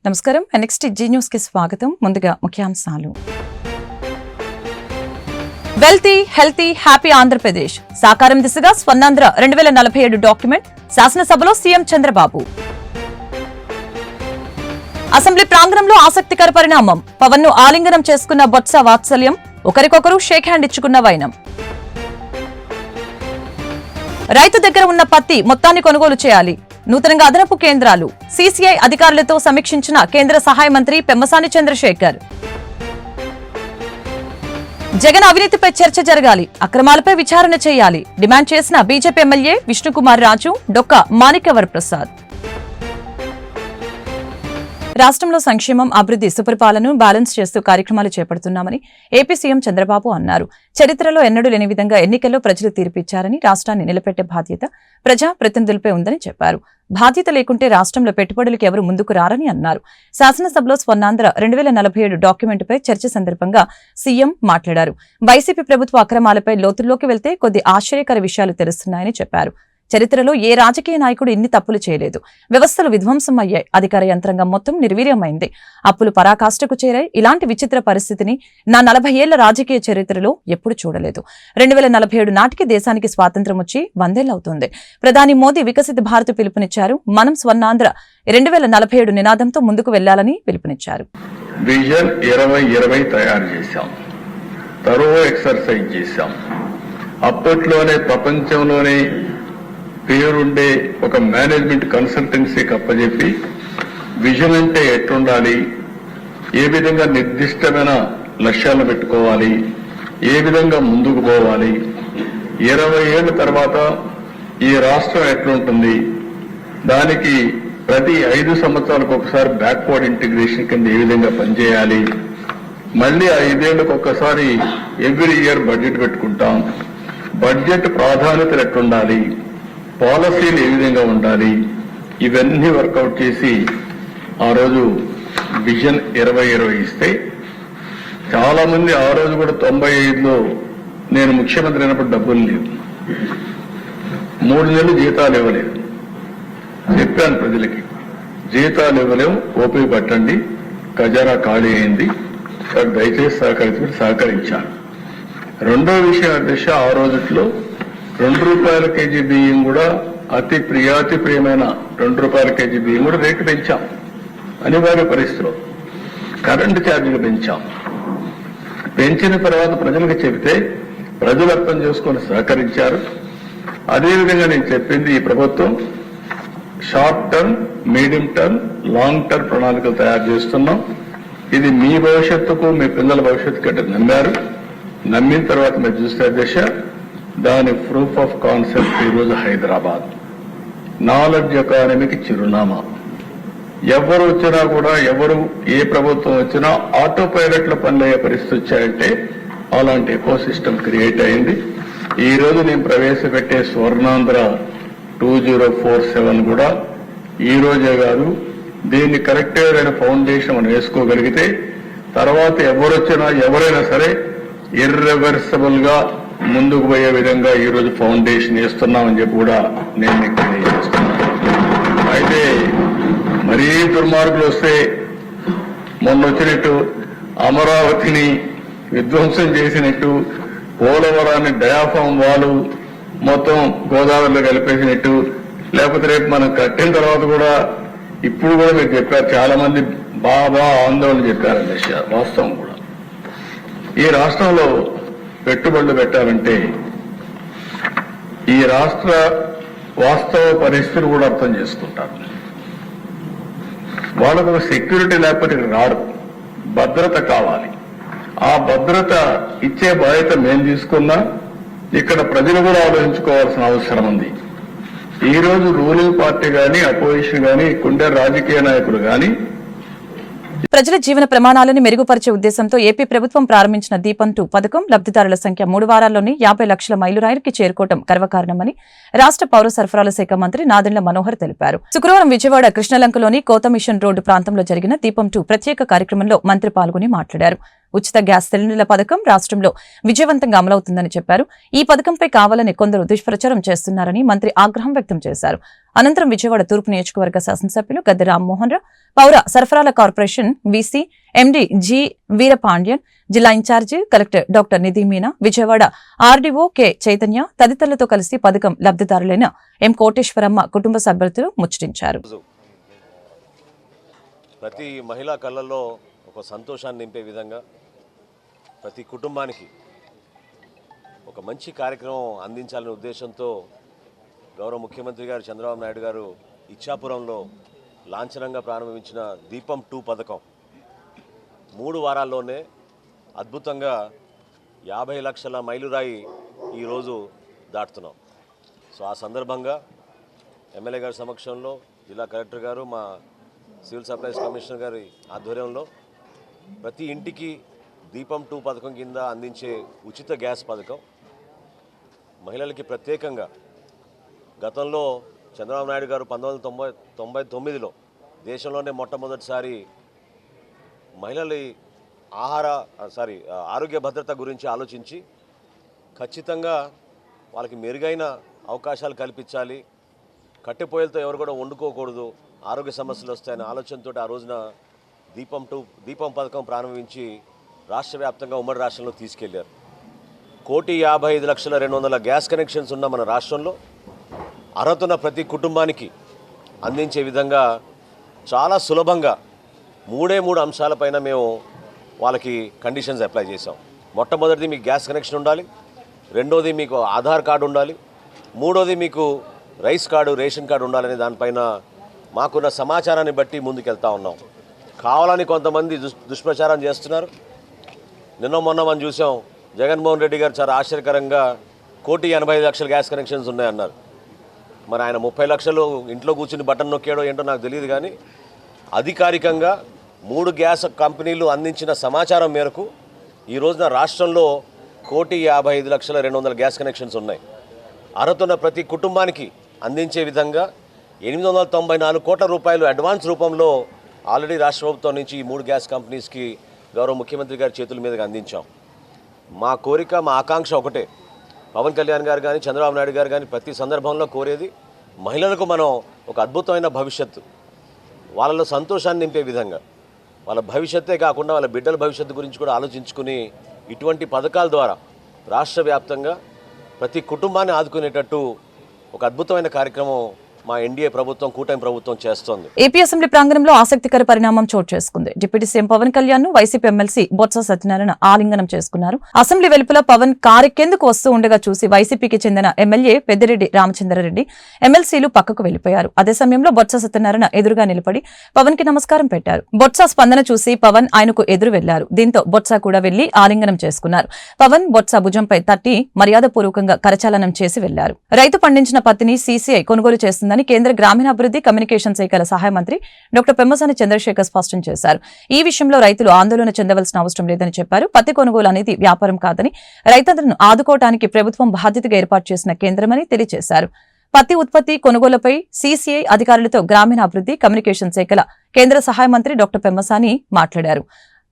నమస్కారం. Next G news కి స్వాగతం. ముందుగా ముఖ్యాంశాలు. వెల్తీ హెల్తీ హ్యాపీ ఆంధ్రప్రదేశ్ సాకారం దిశగా స్వర్ణాంధ్ర 2047 డాక్యుమెంట్ శాసనసభలో సీఎం చంద్రబాబు. అసెంబ్లీ ప్రాంగణంలో ఆసక్తికర పరిణామం. పవన్ ను ఆలింగనం చేసుకున్న బొత్స వాత్సల్యం, ఒకరికొకరు షేక్ హ్యాండ్ ఇచ్చుకున్న వైనం. రైతు దగ్గర ఉన్న పత్తి మొత్తాన్ని కొనుగోలు చేయాలి. నూతనంగా అదనపు కేంద్రాలు. సీసీఐ అధికారులతో సమీక్షించిన కేంద్ర సహాయ మంత్రి పెమ్మసాని చంద్రశేఖర్. జగన్ అవినీతిపై చర్చ జరగాలి, అక్రమాలపై విచారణ చేయాలి డిమాండ్ చేసిన బీజేపీ ఎమ్మెల్యే విష్ణుకుమార్ రాజు, డొక్క మాణిక్యవర ప్రసాద్. రాష్ట్రంలో సంక్షేమం, అభివృద్ధి, సుపరిపాలనను బ్యాలెన్స్ చేస్తూ కార్యక్రమాలు చేపడుతున్నామని ఏపీ సీఎం చంద్రబాబు అన్నారు. చరిత్రలో ఎన్నడూ లేని విధంగా ఎన్నికల్లో ప్రజలు తీర్పిచ్చారని, రాష్ట్రాన్ని నిలబెట్టే బాధ్యత ప్రజా ప్రతినిధులపై ఉందని చెప్పారు. బాధ్యత లేకుంటే రాష్ట్రంలో పెట్టుబడులకు ఎవరు ముందుకు రారని అన్నారు. శాసనసభలో స్వర్ణాంధ్ర 2047 డాక్యుమెంటుపై చర్చ సందర్భంగా సీఎం మాట్లాడారు. వైసీపీ ప్రభుత్వ అక్రమాలపై లోతుల్లోకి వెళ్తే కొద్ది ఆశ్చర్యకర విషయాలు తెలుస్తున్నాయని చెప్పారు. చరిత్రలో ఏ రాజకీయ నాయకుడు ఇన్ని తప్పులు చేయలేదు. వ్యవస్థలు విధ్వంసం అయ్యాయి. అధికార యంత్రాంగం మొత్తం నిర్వీర్యమైంది. అప్పులు పరాకాష్ఠకు చేరాయి. ఇలాంటి విచిత్ర పరిస్థితిని నా 40 ఏళ్ల రాజకీయ చరిత్రలో ఎప్పుడు చూడలేదు. 2047 నాటికి దేశానికి స్వాతంత్ర్యం వచ్చి 100 ఏళ్లవుతుంది. ప్రధాని మోదీ వికసిత భారత్ పిలుపునిచ్చారు. మనం స్వర్ణాంధ్ర 2047 నినాదంతో ముందుకు వెళ్లాలని పిలుపునిచ్చారు. విజన్ 2020 తయారు చేశాం. తరువు ఎక్సర్సైజ్ చేశాం. అప్పట్లోనే ప్రపంచంలోనే పేరుండే ఒక మేనేజ్మెంట్ కన్సల్టెన్సీకి అప్పచెప్పి విజన్ అంటే ఎట్లుండాలి, ఏ విధంగా నిర్దిష్టమైన లక్ష్యాలను పెట్టుకోవాలి, ఏ విధంగా ముందుకు పోవాలి, 20 ఏళ్ల తర్వాత ఈ రాష్ట్రం ఎట్లుంటుంది, దానికి ప్రతి 5 సంవత్సరాలకు ఒకసారి బ్యాక్వర్డ్ ఇంటిగ్రేషన్ కింద ఏ విధంగా పనిచేయాలి, మళ్ళీ 5 ఏళ్లకు ఒక్కసారి ఎవ్రీ ఇయర్ బడ్జెట్ పెట్టుకుంటాం, బడ్జెట్ ప్రాధాన్యతలు ఎట్లుండాలి, పాలసీలు ఏ విధంగా ఉండాలి, ఇవన్నీ వర్కౌట్ చేసి ఆ రోజు విజన్ 2020 ఇస్తే చాలా మంది ఆ రోజు కూడా 95లో నేను ముఖ్యమంత్రి అయినప్పుడు డబ్బులు లేవు, 3 నెలలు జీతాలు ఇవ్వలేదు. చెప్పాను ప్రజలకి, జీతాలు ఇవ్వలేము, ఓపిక పట్టండి, ఖజానా ఖాళీ అయింది, దయచేసి సహకరించాను. రెండో విషయం అధ్యక్ష, ఆ రోజుట్లో ₹2 కేజీ బియ్యం కూడా అతి ప్రియమైన ₹2 కేజీ బియ్యం కూడా రేటు పెంచాం. అనివార్య పరిస్థితిలో కరెంటు ఛార్జీలు పెంచాం. పెంచిన తర్వాత ప్రజలకు చెబితే ప్రజలు అర్థం చేసుకొని సహకరించారు. అదేవిధంగా నేను చెప్పింది, ఈ ప్రభుత్వం short term, medium term, long term ప్రణాళికలు తయారు చేస్తున్నాం. ఇది మీ భవిష్యత్తుకు, మీ పిల్లల భవిష్యత్తు కంటే నమ్మారు. నమ్మిన తర్వాత మీరు చూస్తే దశ దాని ప్రూఫ్ ఆఫ్ కాన్సెప్ట్ ఈరోజు హైదరాబాద్ నాలెడ్జ్ ఎకానమీకి చిరునామా. ఎవరు వచ్చినా కూడా, ఏ ప్రభుత్వం వచ్చినా ఆటో పైలట్ లో పనులయ్యే పరిస్థితి వచ్చాయంటే అలాంటి ఎకో సిస్టమ్ క్రియేట్ అయింది. ఈ రోజు నేను ప్రవేశపెట్టే స్వర్ణాంధ్ర 2047 కూడా ఈ రోజే కాదు, దీన్ని కరెక్ట్ అయిన ఫౌండేషన్ మనం వేసుకోగలిగితే తర్వాత ఎవరైనా సరే ఇర్రివర్సిబుల్ గా ముందుకు పోయే విధంగా ఈ రోజు ఫౌండేషన్ వేస్తున్నామని చెప్పి కూడా నేను మీకు తెలియజేస్తున్నాను. అయితే మరీ దుర్మార్గులు వస్తే మొన్న వచ్చినట్టు అమరావతిని విధ్వంసం చేసినట్టు, పోలవరాన్ని డయాఫామ్ వాలు మొత్తం గోదావరిలో కలిపేసినట్టు, లేకపోతే రేపు మనం కట్టిన తర్వాత కూడా ఇప్పుడు కూడా మీరు చెప్పారు, చాలా మంది బాగా ఆందోళన చెప్పారండి. వాస్తవం కూడా ఈ రాష్ట్రంలో పెట్టుబడులు పెట్టాలంటే ఈ రాష్ట్ర వాస్తవ పరిస్థితులు కూడా అర్థం చేసుకుంటారు. వాళ్ళకు సెక్యూరిటీ లేకపోతే రారు, భద్రత కావాలి. ఆ భద్రత ఇచ్చే బాధ్యత మేము తీసుకున్నా ఇక్కడ ప్రజలు కూడా ఆలోచించుకోవాల్సిన అవసరం ఉంది. ఈ రోజు రూలింగ్ పార్టీ గాని, అపోజిషన్ గాని, ఇక్కడుండే రాజకీయ నాయకులు గాని ప్రజల జీవన ప్రమాణాలను మెరుగుపరిచే ఉద్దేశంతో ఏపీ ప్రభుత్వం ప్రారంభించిన దీపం 2 పథకం లబ్దిదారుల సంఖ్య 3 వారాల్లోనే 50 లక్షల మైలురాయికి చేరుకోవడం గర్వకారణమని రాష్ట్ర పౌర సరఫరాల శాఖ మంత్రి నాదెండ్ల మనోహర్ తెలిపారు. శుక్రవారం విజయవాడ కృష్ణలంకలోని కోత మిషన్ రోడ్డు ప్రాంతంలో జరిగిన దీపం 2 ప్రత్యేక కార్యక్రమంలో మంత్రి పాల్గొని మాట్లాడారు. ఉచిత గ్యాస్ సిలిండర్ల పథకం రాష్ట్రంలో విజయవంతంగా అమలవుతుందని చెప్పారు. ఈ పథకంపై కావాలని కొందరు దుష్ప్రచారం చేస్తున్నారని మంత్రి ఆగ్రహం వ్యక్తం చేశారు. అనంతరం విజయవాడ తూర్పు నియోజకవర్గ శాసనసభ్యులు గద్దె రామ్మోహన్ రావు, పౌర సరఫరాల corporation VC MD G Veerapandian, జిల్లా ఇన్ఛార్జి కలెక్టర్ డాక్టర్ నిధి మీనా, విజయవాడ ఆర్డీఓ కె చైతన్య తదితరులతో కలిసి పథకం లబ్ధిదారులైన ఎం కోటేశ్వరమ్మ కుటుంబ సభ్యులతో ముచ్చటించారు. ప్రతి మహిళా కళ్ళల్లో ఒక సంతోషాన్ని నింపే విధంగా ప్రతి కుటుంబానికి ఒక మంచి కార్యక్రమం అందించాలనే ఉద్దేశంతో గౌరవ ముఖ్యమంత్రి గారు చంద్రబాబు నాయుడు గారు ఇచ్చాపురంలో లాంఛనంగా ప్రారంభించిన దీపం 2 పథకం 3 వారాల్లోనే అద్భుతంగా 50 లక్షల మైలురాయి ఈరోజు దాటుతున్నాం. సో ఆ సందర్భంగా ఎమ్మెల్యే గారి సమక్షంలో జిల్లా కలెక్టర్ గారు, మా సివిల్ సప్లైస్ కమిషనర్ గారి ఆధ్వర్యంలో ప్రతి ఇంటికి దీపం 2 పథకం కింద అందించే ఉచిత గ్యాస్ పథకం మహిళలకి ప్రత్యేకంగా గతంలో చంద్రబాబు నాయుడు గారు 1999లో దేశంలోనే మొట్టమొదటిసారి మహిళల ఆరోగ్య భద్రత గురించి ఆలోచించి ఖచ్చితంగా వాళ్ళకి మెరుగైన అవకాశాలు కల్పించాలి, కట్టెపోయలతో ఎవరు కూడా వండుకోకూడదు, ఆరోగ్య సమస్యలు వస్తాయనే ఆలోచనతో ఆ రోజున దీపం పథకం ప్రారంభించి రాష్ట్ర వ్యాప్తంగా ఉమ్మడి రాష్ట్రంలో తీసుకెళ్లారు. 1,55,200,000 గ్యాస్ కనెక్షన్స్ ఉన్న మన రాష్ట్రంలో అర్హత ఉన్న ప్రతి కుటుంబానికి అందించే విధంగా చాలా సులభంగా 3 అంశాలపైన మేము వాళ్ళకి కండిషన్స్ అప్లై చేసాం. మొట్టమొదటిది మీకు గ్యాస్ కనెక్షన్ ఉండాలి, రెండోది మీకు ఆధార్ కార్డు ఉండాలి, మూడోది మీకు రైస్ కార్డు, రేషన్ కార్డు ఉండాలనే దానిపైన మాకున్న సమాచారాన్ని బట్టి ముందుకెళ్తా ఉన్నాం. కావాలని కొంతమంది దుష్ప్రచారం చేస్తున్నారు. నిన్న మొన్న మనం చూసాం, జగన్మోహన్ రెడ్డి గారు చాలా ఆశ్చర్యకరంగా 1,85,00,000 గ్యాస్ కనెక్షన్స్ ఉన్నాయన్నారు. మరి ఆయన 30 లక్షలు ఇంట్లో కూర్చుని బటన్ నొక్కాడో ఏంటో నాకు తెలియదు, కానీ అధికారికంగా 3 గ్యాస్ కంపెనీలు అందించిన సమాచారం మేరకు ఈ రోజున రాష్ట్రంలో 1,55,200,000 గ్యాస్ కనెక్షన్స్ ఉన్నాయి. అర్హత ఉన్న ప్రతి కుటుంబానికి అందించే విధంగా 894 కోట్ల రూపాయలు అడ్వాన్స్ రూపంలో ఆల్రెడీ రాష్ట్ర ప్రభుత్వం నుంచి ఈ 3 గ్యాస్ కంపెనీస్కి గౌరవ ముఖ్యమంత్రి గారి చేతుల మీదుగా అందించాం. మా కోరిక, మా ఆకాంక్ష ఒకటే, పవన్ కళ్యాణ్ గారు కానీ చంద్రబాబు నాయుడు గారు కానీ ప్రతి సందర్భంలో కోరేది మహిళలకు మనం ఒక అద్భుతమైన భవిష్యత్తు, వాళ్ళలో సంతోషాన్ని నింపే విధంగా, వాళ్ళ భవిష్యత్తే కాకుండా వాళ్ళ బిడ్డల భవిష్యత్తు గురించి కూడా ఆలోచించుకుని ఇటువంటి పథకాల ద్వారా రాష్ట్ర వ్యాప్తంగా ప్రతి కుటుంబాన్ని ఆదుకునేటట్టు ఒక అద్భుతమైన కార్యక్రమం మా ఎన్డీఏ ప్రభుత్వం, కూటమి ప్రభుత్వం చేస్తోంది. ఏపీ అసెంబ్లీ ప్రాంగణంలో ఆసక్తికర పరిణామం చోటు చేసుకుంది. డిప్యూటీ సీఎం పవన్ కళ్యాణ్ ను వైసీపీ ఎమ్మెల్సీ బొత్స సత్యనారాయణ ఆలింగనం చేసుకున్నారు. అసెంబ్లీ వెలుపల పవన్ కారెక్కేందుకు వస్తూ ఉండగా చూసి వైసీపీకి చెందిన ఎమ్మెల్యే పెద్దిరెడ్డి రామచంద్రారెడ్డి, ఎమ్మెల్సీలు పక్కకు వెళ్లిపోయారు. అదే సమయంలో బొత్స సత్యనారాయణ ఎదురుగా నిలబడి పవన్ కి నమస్కారం పెట్టారు. బొత్స స్పందన చూసి పవన్ ఆయనకు ఎదురు వెళ్లారు. దీంతో బొత్స కూడా వెళ్లి ఆలింగనం చేసుకున్నారు. పవన్ బొత్స భుజంపై తట్టి మర్యాదపూర్వకంగా కరచాలనం చేసి వెళ్లారు. రైతు పండించిన పత్తిని సీసీఐ కొనుగోలు చేస్తుందని కేంద్ర గ్రామీణాభివృద్ధి కమ్యూనికేషన్ శాఖల సహాయ మంత్రి డాక్టర్ పెమ్మసాని చంద్రశేఖర్ స్పష్టం చేశారు. ఈ విషయంలో రైతులు ఆందోళన చెందవలసిన అవసరం లేదని చెప్పారు. పత్తి కొనుగోలు అనేది వ్యాపారం కాదని, రైతులను ఆదుకోవడానికి ప్రభుత్వం బాధ్యతగా ఏర్పాటు చేసిన కేంద్రమని తెలియజేశారు. పత్తి ఉత్పత్తి కొనుగోలుపై సీసీఐ అధికారులతో గ్రామీణాభివృద్ధి కమ్యూనికేషన్ శాఖల కేంద్ర సహాయ మంత్రి డాక్టర్ పెమ్మసాని మాట్లాడారు.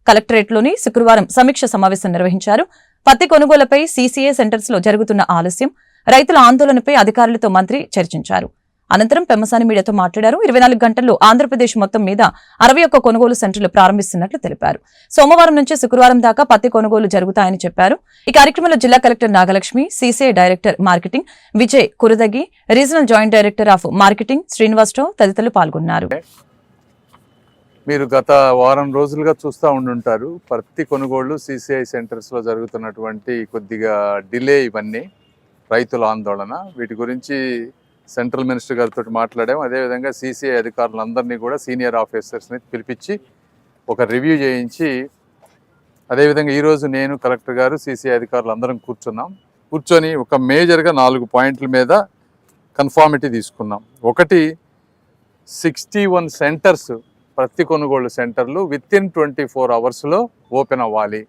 కలెక్టరేట్లోని శుక్రవారం సమీక్ష సమావేశం నిర్వహించారు. పత్తి కొనుగోలుపై సీసీఐ సెంటర్స్ లో జరుగుతున్న ఆలస్యం, రైతుల ఆందోళనపై అధికారులతో మంత్రి చర్చించారు. అనంతరం పెమ్మసాని మీడియాతో మాట్లాడారు. 24 గంటల్లో ఆంధ్రప్రదేశ్ మొత్తం మీద 61 కొనుగోలు సెంటర్లు ప్రారంభిస్తున్నట్లు తెలిపారు. సోమవారం నుంచి శుక్రవారం దాకా పత్తి కొనుగోలు జరుగుతాయని చెప్పారు. ఈ కార్యక్రమంలో జిల్లా collector Nagalakshmi, CCI director marketing Vijay Kuradagi, regional joint director of marketing Srinivasarao తదితరులు పాల్గొన్నారు. మీరు గత వారం రోజులుగా చూస్తూ ఉండుంటారు, పత్తి కొనుగోళ్లు సీసీఐ సెంటర్స్లో జరుగుతున్నటువంటి కొద్దిగా డిలే, ఇవన్నీ రైతుల ఆందోళన. వీటి గురించి సెంట్రల్ మినిస్టర్ గారితో మాట్లాడాం. అదేవిధంగా సీసీఐ అధికారులందరినీ కూడా, సీనియర్ ఆఫీసర్స్ని పిలిపించి ఒక రివ్యూ చేయించి, అదేవిధంగా ఈరోజు నేను, కలెక్టర్ గారు, సీసీఐ అధికారులు అందరం కూర్చొని ఒక మేజర్గా 4 పాయింట్ల మీద కన్ఫార్మిటీ తీసుకున్నాం. ఒకటి, 61 సెంటర్స్, పత్తి కొనుగోలు సెంటర్లు వితిన్ 24 అవర్స్లో ఓపెన్ అవ్వాలి.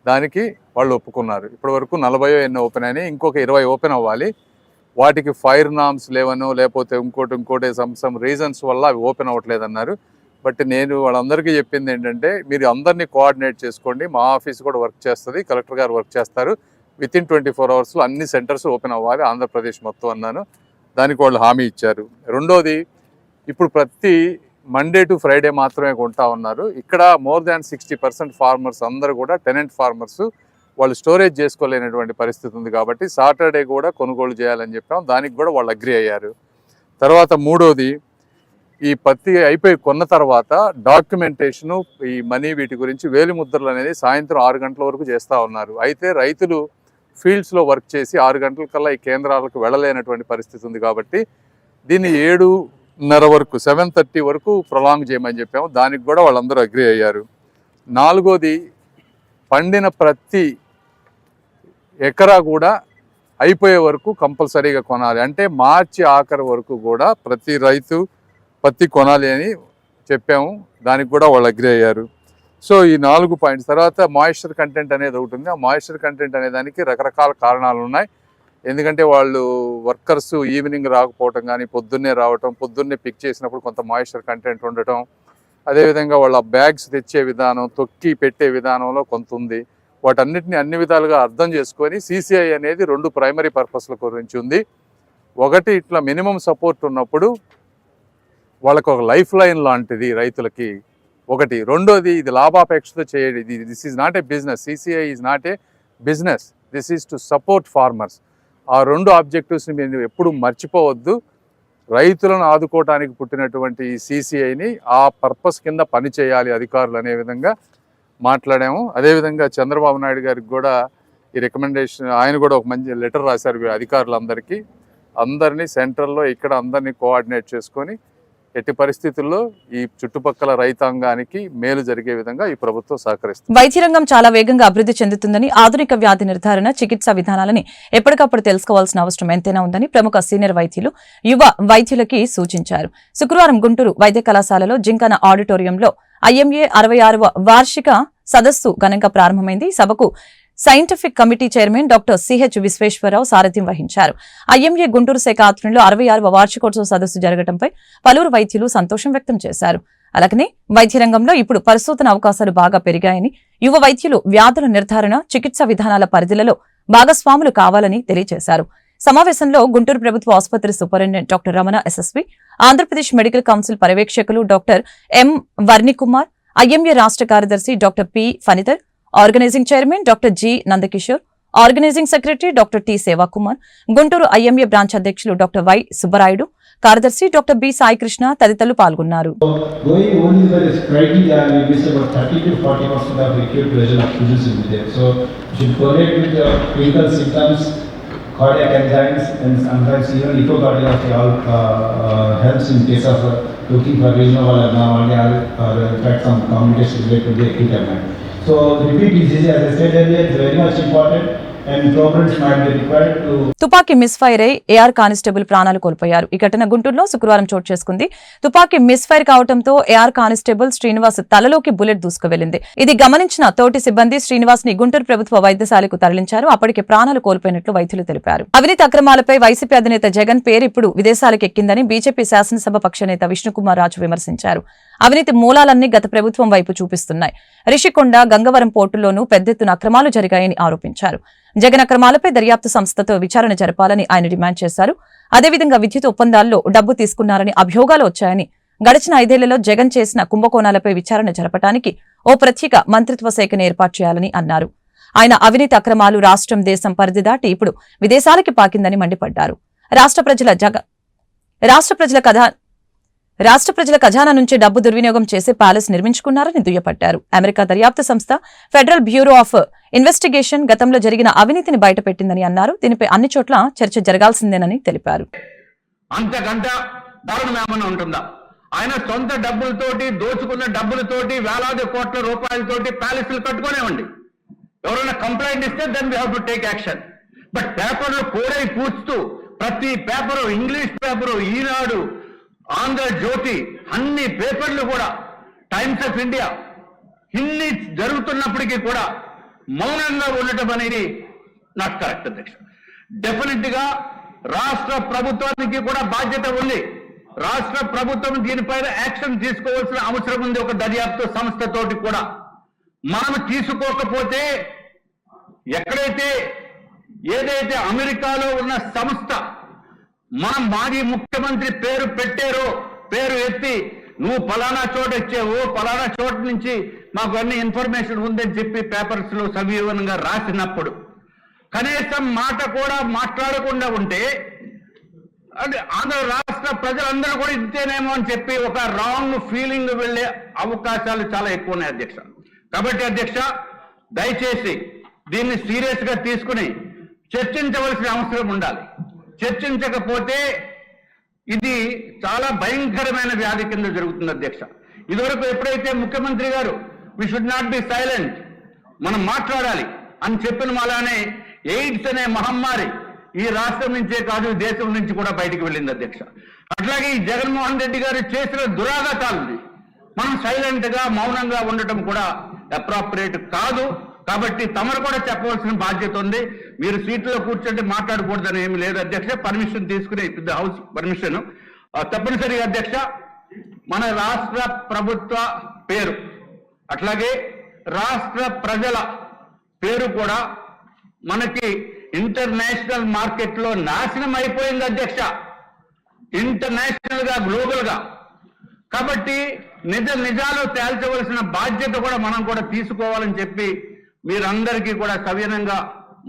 దానికి వాళ్ళు ఒప్పుకున్నారు. ఇప్పటి వరకు 40 ఎన్నో ఓపెన్ అయినాయి, ఇంకొక 20 ఓపెన్ అవ్వాలి. వాటికి ఫైర్ నామ్స్ లేవనో, లేకపోతే ఇంకోటి సమ్ రీజన్స్ వల్ల అవి ఓపెన్ అవ్వట్లేదన్నారు. బట్ నేను వాళ్ళందరికీ చెప్పింది ఏంటంటే మీరు అందరినీ కోఆర్డినేట్ చేసుకోండి, మా ఆఫీస్ కూడా వర్క్ చేస్తుంది, కలెక్టర్ గారు వర్క్ చేస్తారు, వితిన్ 24 అవర్స్లో అన్ని సెంటర్స్ ఓపెన్ అవ్వాలి ఆంధ్రప్రదేశ్ మొత్తం అన్నాను. దానికి వాళ్ళు హామీ ఇచ్చారు. రెండోది, ఇప్పుడు ప్రతి మండే టు ఫ్రైడే మాత్రమే కొంటా ఉన్నారు. ఇక్కడ మోర్ దాన్ 60% ఫార్మర్స్ అందరూ కూడా టెనెంట్ ఫార్మర్స్, వాళ్ళు స్టోరేజ్ చేసుకోలేనటువంటి పరిస్థితి ఉంది కాబట్టి సాటర్డే కూడా కొనుగోలు చేయాలని చెప్పాం. దానికి కూడా వాళ్ళు అగ్రి అయ్యారు. తర్వాత మూడోది, ఈ పత్తి అయిపోయి కొన్న తర్వాత డాక్యుమెంటేషను, ఈ మనీ, వీటి గురించి వేలిముద్రలు అనేది సాయంత్రం 6 గంటల వరకు చేస్తూ ఉన్నారు. అయితే రైతులు ఫీల్డ్స్లో వర్క్ చేసి 6 గంటల కల్లా ఈ కేంద్రాలకు వెళ్ళలేనటువంటి పరిస్థితి ఉంది కాబట్టి దీన్ని 7:30 వరకు 7:30 వరకు ప్రొలాంగ్ చేయమని చెప్పాము. దానికి కూడా వాళ్ళందరూ అగ్రి అయ్యారు. నాలుగోది, పండిన ప్రతి ఎకరా కూడా అయిపోయే వరకు కంపల్సరీగా కొనాలి. అంటే మార్చి ఆఖరి వరకు కూడా ప్రతి రైతు పత్తి కొనాలి అని చెప్పాము. దానికి కూడా వాళ్ళు అగ్రి అయ్యారు. సో ఈ 4 పాయింట్స్. తర్వాత మాయిశ్చర్ కంటెంట్ అనేది ఒకటి ఉంది. ఆ మాయిశ్చర్ కంటెంట్ అనే దానికి రకరకాల కారణాలు ఉన్నాయి. ఎందుకంటే వాళ్ళు వర్కర్స్ ఈవినింగ్ రాకపోవటం కానీ, పొద్దున్నే రావటం, పొద్దున్నే పిక్ చేసినప్పుడు కొంత మాయిశ్చర్ కంటెంట్ ఉండటం, అదేవిధంగా వాళ్ళ బ్యాగ్స్ తెచ్చే విధానం, తొక్కి పెట్టే విధానంలో కొంత ఉంది. వాటన్నిటిని అన్ని విధాలుగా అర్థం చేసుకొని CCI అనేది 2 ప్రైమరీ పర్పస్ల గురించి ఉంది. ఒకటి, ఇట్లా మినిమం సపోర్ట్ ఉన్నప్పుడు వాళ్ళకు ఒక లైఫ్ లైన్ లాంటిది రైతులకి ఒకటి. రెండోది, ఇది లాభాపేక్షతో చేయడం. This is not a business. CCI is not a business, this is to support farmers. ఆ 2 ఆబ్జెక్టివ్స్ని మీరు ఎప్పుడు మర్చిపోవద్దు. రైతులను ఆదుకోవటానికి పుట్టినటువంటి ఈ CCIని ఆ పర్పస్ కింద పని చేయాలి అధికారులు అనే విధంగా మాట్లాడాము. అదేవిధంగా చంద్రబాబు నాయుడు గారికి కూడా ఈ రికమెండేషన్, ఆయన కూడా ఒక మంచి లెటర్ రాశారు అధికారులందరికీ. అందరినీ సెంట్రల్లో ఇక్కడ అందరినీ కోఆర్డినేట్ చేసుకొని ఎట్టి పరిస్థితుల్లో ఈ చుట్టుపక్కల రైతాంగానికి మేలు జరిగే విధంగా ఈ ప్రభుత్వం సహకరిస్తుంది. వైద్య రంగం చాలా వేగంగా అభివృద్ధి చెందుతుందని, ఆధునిక వ్యాధి నిర్ధారణ, చికిత్సా విధానాలని ఎప్పటికప్పుడు తెలుసుకోవాల్సిన అవసరం ఎంతైనా ఉందని ప్రముఖ సీనియర్ వైద్యులు, యువ వైద్యులకి సూచించారు. శుక్రవారం గుంటూరు వైద్య కళాశాలలో జింకానా ఆడిటోరియంలో IMA 66వ వార్షిక సదస్సు ఘనంగా ప్రారంభమైంది. సభకు scientific committee chairman doctor CH Visweswara Rao సారథ్యం వహించారు. IMA గుంటూరు శాఖ ఆధ్వర్యంలో 66వ వార్షికోత్సవ సదస్సు జరగడంపై పలువురు వైద్యులు సంతోషం వ్యక్తం చేశారు. అలాగనే వైద్య రంగంలో ఇప్పుడు పరిశోధన అవకాశాలు బాగా పెరిగాయని, యువ వైద్యులు వ్యాధుల నిర్ధారణ, చికిత్సా విధానాల పరిధిలలో భాగస్వాములు కావాలని తెలియజేశారు. సమావేశంలో గుంటూరు ప్రభుత్వ ఆసుపత్రి superintendent doctor Ramana SSV, Andhra Pradesh medical council పర్యవేక్షకులు డాక్టర్ M వర్ణికుమార్, IMA రాష్ట్ర కార్యదర్శి doctor P Phanidhar, organising chairman doctor G Nandakishore, organising secretary doctor T Sevakumar, Guntur IMA branch అధ్యక్షులు డాక్టర్ Y సుబ్బరాయుడు, కార్యదర్శి డాక్టర్ B సాయికృష్ణ తదితరులు పాల్గొన్నారు. Cardiac enzymes and sometimes even echocardiography helps in case of looking for regional or in fact some communication related to the acute event. So repeat disease, as I said earlier, is very much important and programs might be required to. తుపాకీ misfire అయి AR constable ప్రాణాలు కోల్పోయారు. ఈ ఘటన గుంటూరులో శుక్రవారం చోటు చేసుకుంది. తుపాకీ మిస్ఫైర్ కావడంతో AR కానిస్టేబుల్ శ్రీనివాస్ తలలోకి బుల్లెట్ దూసుకువెళ్లింది. ఇది గమనించిన తోటి సిబ్బంది శ్రీనివాస్ ని గుంటూరు ప్రభుత్వ వైద్యశాలకు తరలించారు. అప్పటికే ప్రాణాలు కోల్పోయినట్లు వైద్యులు తెలిపారు. అవినీతి అక్రమాలపై వైసీపీ అధినేత జగన్ పేరు ఇప్పుడు విదేశాలకు ఎక్కిందని బీజేపీ శాసనసభ పక్షనేత విష్ణుకుమార్ రాజు విమర్శించారు. అవినీతి మూలాలన్నీ గత ప్రభుత్వం వైపు చూపిస్తున్నాయి. రిషికొండ, గంగవరం పోర్టుల్లోనూ పెద్ద ఎత్తున అక్రమాలు జరిగాయని ఆరోపించారు. జగన్ అక్రమాలపై దర్యాప్తు సంస్థతో విచారణ జరపాలని ఆయన డిమాండ్ చేశారు. అదేవిధంగా విద్యుత్ ఒప్పందాల్లో డబ్బు తీసుకున్నారని అభియోగాలు వచ్చాయని, గడిచిన 5 ఏళ్లలో జగన్ చేసిన కుంభకోణాలపై విచారణ జరపడానికి ఓ ప్రత్యేక మంత్రిత్వ శాఖను ఏర్పాటు చేయాలని అన్నారు. ఆయన అవినీతి అక్రమాలు రాష్ట్రం, దేశం పరిధి దాటి ఇప్పుడు విదేశాలకి పాకిందని మండిపడ్డారు. రాష్ట్ర ప్రజల ఖజానా నుంచి డబ్బు దుర్వినియోగం చేసి ప్యాలెస్ నిర్మించుకున్నారని దుయ్యపట్టారు. అమెరికా దర్యాప్తు సంస్థ ఫెడరల్ బ్యూరో ఆఫ్ ఇన్వెస్టిగేషన్ గతంలో జరిగిన అవినీతిని బయటపెట్టిందని అన్నారు. దీనిపై అన్ని చోట్ల చర్చ జరగాల్సిందేనని తెలిపారు. అంతకంట దారుణమేమన్నా ఉంటుందా? ఆయన సొంత డబ్బులతోటి, దోచుకున్న డబ్బులతోటి, వేలాది కోట్ల రూపాయలతోటి ప్యాలెస్లు కట్టుకునేవండి. ఎవరైనా కంప్లైంట్ ఇస్తే then we have to take action. But పేపర్లు కోడై పూస్తూ ప్రతి paper, English paper, Eenadu, Andhra Jyothi, అన్ని పేపర్లు కూడా, టైమ్స్ ఆఫ్ ఇండియా, ఇన్ని జరుగుతున్నప్పటికీ కూడా మౌనంగా ఉండటం అనేది నాట్ కరెక్ట్ అధ్యక్ష. డెఫినెట్ గా రాష్ట్ర ప్రభుత్వానికి కూడా బాధ్యత ఉంది. రాష్ట్ర ప్రభుత్వం దీనిపైన యాక్షన్ తీసుకోవాల్సిన అవసరం ఉంది. ఒక దర్యాప్తు సంస్థతోటి కూడా మనం తీసుకోకపోతే ఎక్కడైతే ఏదైతే అమెరికాలో ఉన్న సంస్థ మనం మాజీ ముఖ్యమంత్రి పేరు పెట్టారో, పేరు ఎత్తి నువ్వు ఫలానా చోట ఇచ్చావు, ఫలానా చోట నుంచి మాకు అన్ని ఇన్ఫర్మేషన్ ఉందని చెప్పి పేపర్స్ లో సవివరంగా రాసినప్పుడు కనీసం మాట కూడా మాట్లాడకుండా ఉంటే అంటే ఆంధ్ర రాష్ట్ర ప్రజలందరూ కూడా ఇంతేనేమో అని చెప్పి ఒక రాంగ్ ఫీలింగ్ వెళ్లే అవకాశాలు చాలా ఎక్కువ ఉన్నాయి అధ్యక్ష. కాబట్టి అధ్యక్ష, దయచేసి దీన్ని సీరియస్ గా తీసుకుని చర్చించవలసిన అవసరం ఉండాలి. చర్చించకపోతే ఇది చాలా భయంకరమైన వ్యాధి కింద జరుగుతుంది అధ్యక్ష. ఇదివరకు ఎప్పుడైతే ముఖ్యమంత్రి గారు we should not be silent, మనం మాట్లాడాలి అని చెప్పిన అలానే ఎయిడ్స్ అనే మహమ్మారి ఈ రాష్ట్రం నుంచే కాదు దేశం నుంచి కూడా బయటికి వెళ్ళింది అధ్యక్ష. అట్లాగే ఈ జగన్మోహన్ రెడ్డి గారు చేసిన దురాఘాతాలని మనం సైలెంట్ గా మౌనంగా ఉండటం కూడా అప్రాప్రియేట్ కాదు. కాబట్టి తమరు కూడా చెప్పవలసిన బాధ్యత ఉంది. మీరు సీట్లో కూర్చుంటే మాట్లాడకూడదని ఏమి లేదు అధ్యక్ష. పర్మిషన్ తీసుకునే హౌస్ పర్మిషన్ తప్పనిసరిగా అధ్యక్ష. మన రాష్ట్ర ప్రభుత్వ పేరు అట్లాగే రాష్ట్ర ప్రజల పేరు కూడా మనకి ఇంటర్నేషనల్ మార్కెట్ లో నాశనం అయిపోయింది అధ్యక్ష, ఇంటర్నేషనల్ గా గ్లోబల్ గా. కాబట్టి నిజాలు తేల్చవలసిన బాధ్యత కూడా మనం కూడా తీసుకోవాలని చెప్పి మీరందరికీ కూడా సవినయంగా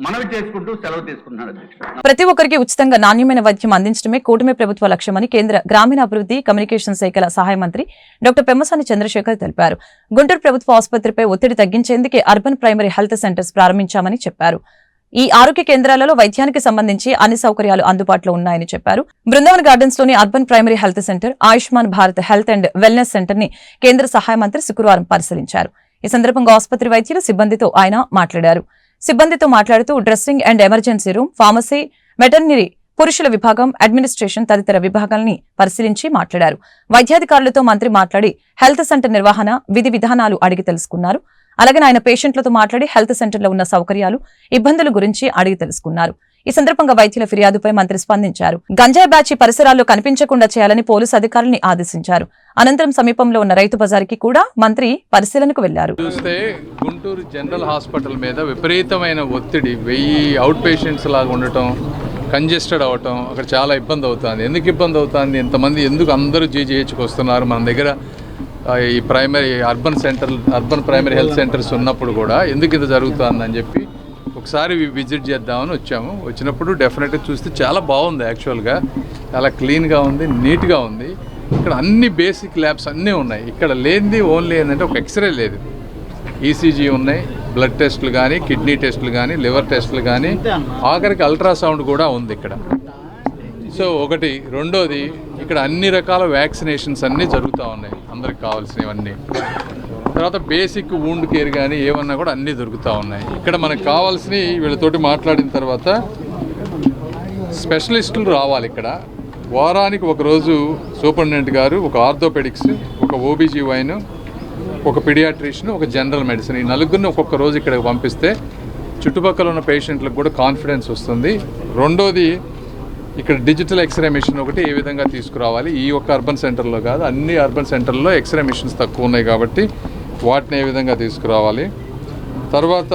మనవి చేసుకుంటూ సెలవు తీసుకుంటున్నాను అధ్యక్ష. ప్రతి ఒక్కరికి ఉచితంగా నాణ్యమైన వైద్యం అందించడమే కూటమి ప్రభుత్వ లక్ష్యమని కేంద్ర గ్రామీణాభివృద్ధి కమ్యూనికేషన్ శాఖల సహాయ మంత్రి డాక్టర్ పెమ్మసాని చంద్రశేఖర్ తెలిపారు. గుంటూరు ప్రభుత్వ ఆసుపత్రిపై ఒత్తిడి తగ్గించేందుకే అర్బన్ ప్రైమరీ హెల్త్ సెంటర్స్ ప్రారంభించామని చెప్పారు. ఈ ఆరోగ్య కేంద్రాలలో వైద్యానికి సంబంధించి అన్ని సౌకర్యాలు అందుబాటులో ఉన్నాయని చెప్పారు. బృందావన్ గార్డెన్స్ లోని urban primary health centre, Ayushman Bharat health and wellness centre ని కేంద్ర సహాయ మంత్రి శుక్రవారం పరిశీలించారు. ఈ సందర్భంగా ఆసుపత్రి వైద్యులు సిబ్బందితో ఆయన మాట్లాడారు. సిబ్బందితో మాట్లాడుతూ dressing and emergency room, pharmacy, veterinary, పురుషుల విభాగం, అడ్మినిస్ట్రేషన్ తదితర విభాగాల్ని పరిశీలించి మాట్లాడారు. వైద్యాధికారులతో మంత్రి మాట్లాడి హెల్త్ సెంటర్ నిర్వహణ విధి విధానాలు అడిగి తెలుసుకున్నారు. అలాగే ఆయన పేషెంట్లతో మాట్లాడి హెల్త్ సెంటర్లో ఉన్న సౌకర్యాలు, ఇబ్బందుల గురించి అడిగి తెలుసుకున్నారు. ఈ సందర్భంగా వైద్యుల ఫిర్యాదుపై మంత్రి స్పందించారు. గంజాయి బ్యాచి పరిసరాల్లో కనిపించకుండా చేయాలని పోలీసు అధికారుల్ని ఆదేశించారు. అనంతరం సమీపంలో ఉన్న రైతు బజార్కి కూడా మంత్రి పరిశీలనకు వెళ్లారు. చూస్తే గుంటూరు జనరల్ హాస్పిటల్ మీద విపరీతమైన ఒత్తిడి, 1000 అవుట్ పేషెంట్స్ లాగా ఉండటం, కంజెస్టెడ్ అవటం, అక్కడ చాలా ఇబ్బంది అవుతుంది. ఎందుకు ఇబ్బంది అవుతుంది, ఇంతమంది ఎందుకు అందరూ జీజీహెచ్కి వస్తున్నారు? మన దగ్గర ఈ అర్బన్ ప్రైమరీ హెల్త్ సెంటర్స్ ఉన్నప్పుడు కూడా ఎందుకు ఇది జరుగుతుందని చెప్పి ఒకసారి విజిట్ చేద్దామని వచ్చాము. వచ్చినప్పుడు డెఫినెట్గా చూస్తే చాలా బాగుంది. యాక్చువల్గా చాలా క్లీన్గా ఉంది, నీట్గా ఉంది. ఇక్కడ అన్ని బేసిక్ ల్యాబ్స్ అన్నీ ఉన్నాయి. ఇక్కడ లేనిది ఓన్లీ ఏంటంటే ఒక ఎక్స్రే లేదు, ఈసీజీ ఉన్నాయి, బ్లడ్ టెస్టులు కానీ, కిడ్నీ టెస్టులు కానీ, లివర్ టెస్టులు కానీ, ఆఖరికి అల్ట్రాసౌండ్ కూడా ఉంది ఇక్కడ. సో ఒకటి. రెండోది, ఇక్కడ అన్ని రకాల వ్యాక్సినేషన్స్ అన్నీ జరుగుతూ ఉన్నాయి, అందరికి కావాల్సినవన్నీ. తర్వాత బేసిక్ వూండ్ కేర్ కానీ ఏమన్నా కూడా అన్నీ దొరుకుతూ ఉన్నాయి. ఇక్కడ మనకు కావాల్సినవి వీళ్ళతోటి మాట్లాడిన తర్వాత స్పెషలిస్టులు రావాలి. ఇక్కడ వారానికి ఒకరోజు సూపరింటెండెంట్ గారు ఒక ఆర్థోపెడిక్స్, ఒక ఓబీజీవైన్, ఒక పిడియాట్రిషియన్, ఒక జనరల్ మెడిసిన్, ఈ నలుగురిని ఒక్కొక్క రోజు ఇక్కడికి పంపిస్తే చుట్టుపక్కల ఉన్న పేషెంట్లకు కూడా కాన్ఫిడెన్స్ వస్తుంది. రెండోది, ఇక్కడ డిజిటల్ ఎక్స్రే మిషన్ ఒకటి ఏ విధంగా తీసుకురావాలి, ఈ ఒక్క అర్బన్ సెంటర్లో కాదు అన్ని అర్బన్ సెంటర్లో ఎక్స్రే మిషన్స్ తక్కువ ఉన్నాయి కాబట్టి వాటిని ఏ విధంగా తీసుకురావాలి. తర్వాత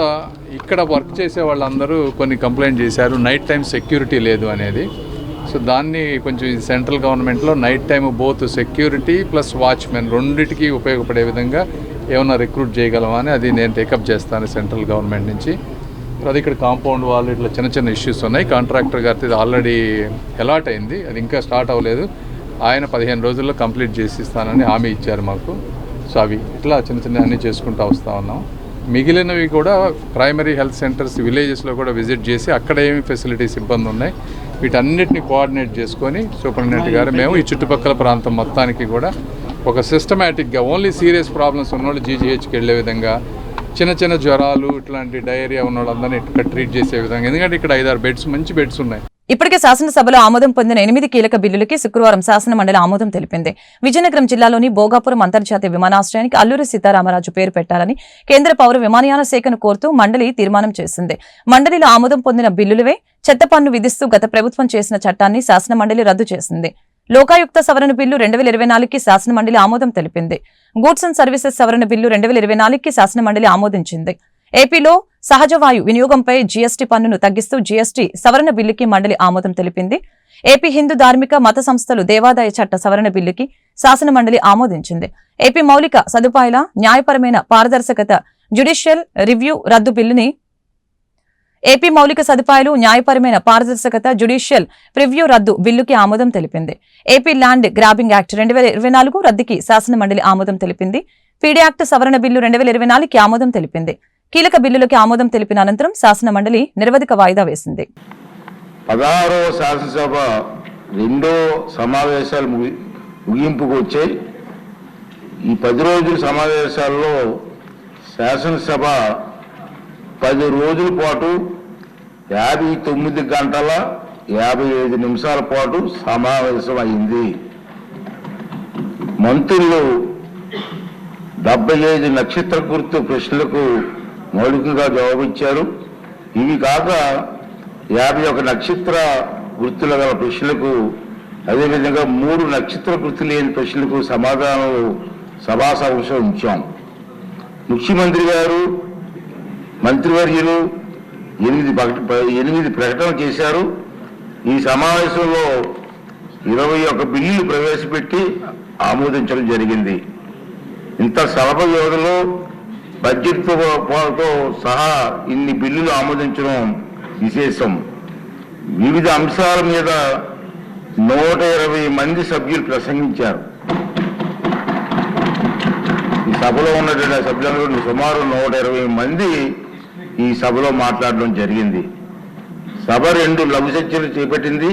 ఇక్కడ వర్క్ చేసే వాళ్ళందరూ కొన్ని కంప్లైంట్ చేశారు, నైట్ టైం సెక్యూరిటీ లేదు అనేది. సో దాన్ని కొంచెం సెంట్రల్ గవర్నమెంట్లో night time both security plus watchmen రెండింటికి ఉపయోగపడే విధంగా ఏమైనా రిక్రూట్ చేయగలమా అని అది నేను టేకప్ చేస్తాను సెంట్రల్ గవర్నమెంట్ నుంచి. అది ఇక్కడ కాంపౌండ్ వాళ్ళు ఇట్లా చిన్న చిన్న ఇష్యూస్ ఉన్నాయి. కాంట్రాక్టర్ గారిది ఆల్రెడీ అలాట్ అయింది, అది ఇంకా స్టార్ట్ అవ్వలేదు. ఆయన 15 రోజుల్లో కంప్లీట్ చేసి ఇస్తానని హామీ ఇచ్చారు మాకు. సో అవి ఇట్లా చిన్న చిన్న అన్నీ చేసుకుంటూ వస్తూ ఉన్నాం. మిగిలినవి కూడా ప్రైమరీ హెల్త్ సెంటర్స్ విలేజెస్లో కూడా విజిట్ చేసి అక్కడ ఏమి ఫెసిలిటీస్ ఇబ్బంది ఉన్నాయి వీటన్నిటిని కోఆర్డినేట్ చేసుకొని సూపరింటెండెంట్ గారు మేము ఈ చుట్టుపక్కల ప్రాంతం మొత్తానికి కూడా ఒక సిస్టమేటిక్గా ఓన్లీ సీరియస్ ప్రాబ్లమ్స్ ఉన్నవాళ్ళు జీజీహెచ్కి వెళ్ళే విధంగా, చిన్న చిన్న జ్వరాలు ఇట్లాంటి డయేరియా ఉన్న వాళ్ళందరినీ ఇక్కడ ట్రీట్ చేసే విధంగా, ఎందుకంటే ఇక్కడ 5-6 బెడ్స్ మంచి బెడ్స్ ఉన్నాయి. ఇప్పటికే శాసనసభలో ఆమోదం పొందిన 8 కీలక బిల్లులకి శుక్రవారం శాసన మండలి ఆమోదం తెలిపింది. విజయనగరం జిల్లాలోని భోగాపురం అంతర్జాతీయ విమానాశ్రయానికి అల్లూరి సీతారామరాజు పేరు పెట్టాలని కేంద్ర పౌర విమానయాన శాఖను కోరుతూ మండలి తీర్మానం చేసింది. మండలిలో ఆమోదం పొందిన బిల్లులవే చెత్త పన్ను విధిస్తూ గత ప్రభుత్వం చేసిన చట్టాన్ని శాసన మండలి రద్దు చేసింది. లోకాయుక్త సవరణ బిల్లు 2024కి శాసనమండలి ఆమోదం తెలిపింది. గూడ్స్ అండ్ సర్వీసెస్ సవరణ బిల్లు 2024కి శాసనమండలి ఆమోదించింది. ఏపీలో సహజవాయు వినియోగంపై జీఎస్టీ పన్నును తగ్గిస్తూ జీఎస్టీ సవరణ బిల్లుకి మండలి ఆమోదం తెలిపింది. ఏపీ హిందూ ధార్మిక మత సంస్థలు దేవాదాయ చట్ట సవరణ బిల్లుకి శాసనమండలి ఆమోదించింది. ఏపీ మౌలిక సదుపాయాల న్యాయపరమైన పారదర్శకత జ్యుడిషియల్ రివ్యూ రద్దు బిల్లుని ఏపీ మౌలిక సదుపాయాలు న్యాయపరమైన పారదర్శకత జ్యుడిషియల్ ప్రివ్యూ రద్దు బిల్లుకి ఆమోదం తెలిపింది. ఏపీ ల్యాండ్ గ్రాబింగ్ యాక్ట్ 2024 రద్దుకి శాసనమండలి ఆమోదం తెలిపింది. పీడీ యాక్ట్ సవరణ బిల్లు 2024కి ఆమోదం తెలిపింది. కీలక బిల్లులకి ఆమోదం తెలిపిన అనంతరం శాసనమండలి నిరవధిక వాయిదా వేసింది. 16వ శాసనసభ రెండో సమావేశాలు ముగింపుకు వచ్చాయి. ఈ 10 రోజుల సమావేశాల్లో శాసనసభ 10 రోజుల పాటు 59 గంటల 55 నిమిషాల పాటు సమావేశం అయింది. మంత్రులు 75 నక్షత్ర గుర్తు ప్రశ్నలకు మౌలికంగా జవాబిచ్చారు. ఇవి కాక 51 నక్షత్ర గుర్తుల గల ప్రశ్నలకు, అదేవిధంగా 3 నక్షత్ర గుర్తు లేని ప్రశ్నలకు సమాధానాలు సభా సమావేశం ఉంచాం. ముఖ్యమంత్రి గారు, మంత్రివర్యులు 8 ప్రకటనలు చేశారు. ఈ సమావేశంలో 21 బిల్లులు ప్రవేశపెట్టి ఆమోదించడం జరిగింది. ఇంత స్వల్ప వ్యవధిలో బడ్జెట్తో సహా ఇన్ని బిల్లులు ఆమోదించడం విశేషం. వివిధ అంశాల మీద 120 మంది సభ్యులు ప్రసంగించారు. ఈ సభలో ఉన్నటువంటి సభ్యులు సుమారు 120 మంది ఈ సభలో మాట్లాడడం జరిగింది. సభ 2 లఘు చర్చలు చేపట్టింది.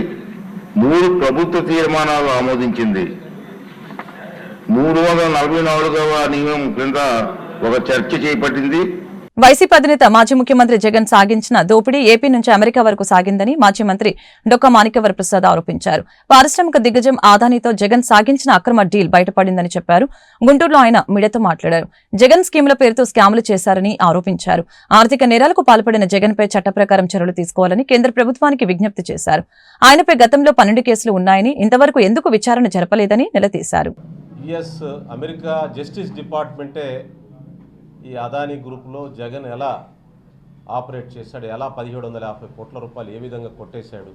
3 ప్రభుత్వ తీర్మానాలు ఆమోదించింది. 344వ నియమం క్రింద ఒక చర్చ చేపట్టింది. వైసీపీ అధినేత మాజీ ముఖ్యమంత్రి జగన్ సాగించిన దోపిడీ ఏపీ నుంచి అమెరికా వరకు సాగిందని మాజీ మంత్రి డొక్కా మాణిక్యవర ప్రసాద్ ఆరోపించారు. పారిశ్రామిక దిగ్గజం ఆదానితో జగన్ సాగించిన అక్రమ డీల్ బయటపడిందని చెప్పారు. గుంటూరులో ఆయన మీడియాతో మాట్లాడారు. జగన్ స్కీముల పేరుతో స్కాములు చేశారని ఆరోపించారు. ఆర్థిక నేరాలకు పాల్పడిన జగన్ పై చట్ట ప్రకారం చర్యలు తీసుకోవాలని కేంద్ర ప్రభుత్వానికి విజ్ఞప్తి చేశారు. ఆయనపై గతంలో 12 కేసులు ఉన్నాయని, ఇంతవరకు ఎందుకు విచారణ జరపలేదని నిలదీశారు. అమెరికా జస్టిస్ డిపార్ట్మెంటే ఈ అదానీ గ్రూప్లో జగన్ ఎలా ఆపరేట్ చేశాడు, ఎలా 1750 కోట్ల రూపాయలు ఏ విధంగా కొట్టేశాడు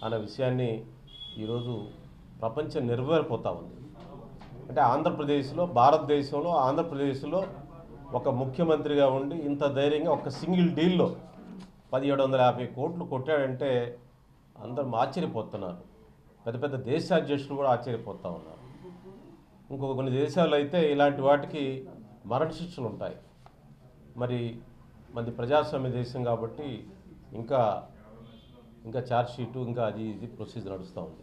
అన్న విషయాన్ని ఈరోజు ప్రపంచం నిర్వహిపోతూ ఉంది. అంటే ఆంధ్రప్రదేశ్లో, భారతదేశంలో ఆంధ్రప్రదేశ్లో ఒక ముఖ్యమంత్రిగా ఉండి ఇంత ధైర్యంగా ఒక సింగిల్ డీల్లో 1750 కోట్లు కొట్టాడంటే అందరం ఆశ్చర్యపోతున్నారు. పెద్ద పెద్ద దేశాధ్యక్షులు కూడా ఆశ్చర్యపోతూ ఉన్నారు. ఇంకొక కొన్ని దేశాల్లో అయితే ఇలాంటి వాటికి మరణశిక్షలు ఉంటాయి. మరి మంది ప్రజాస్వామ్య దేశం కాబట్టి ఇంకా ఛార్జ్షీటు ఇంకా ఇది ప్రొసీజర్ నడుస్తూ ఉంది.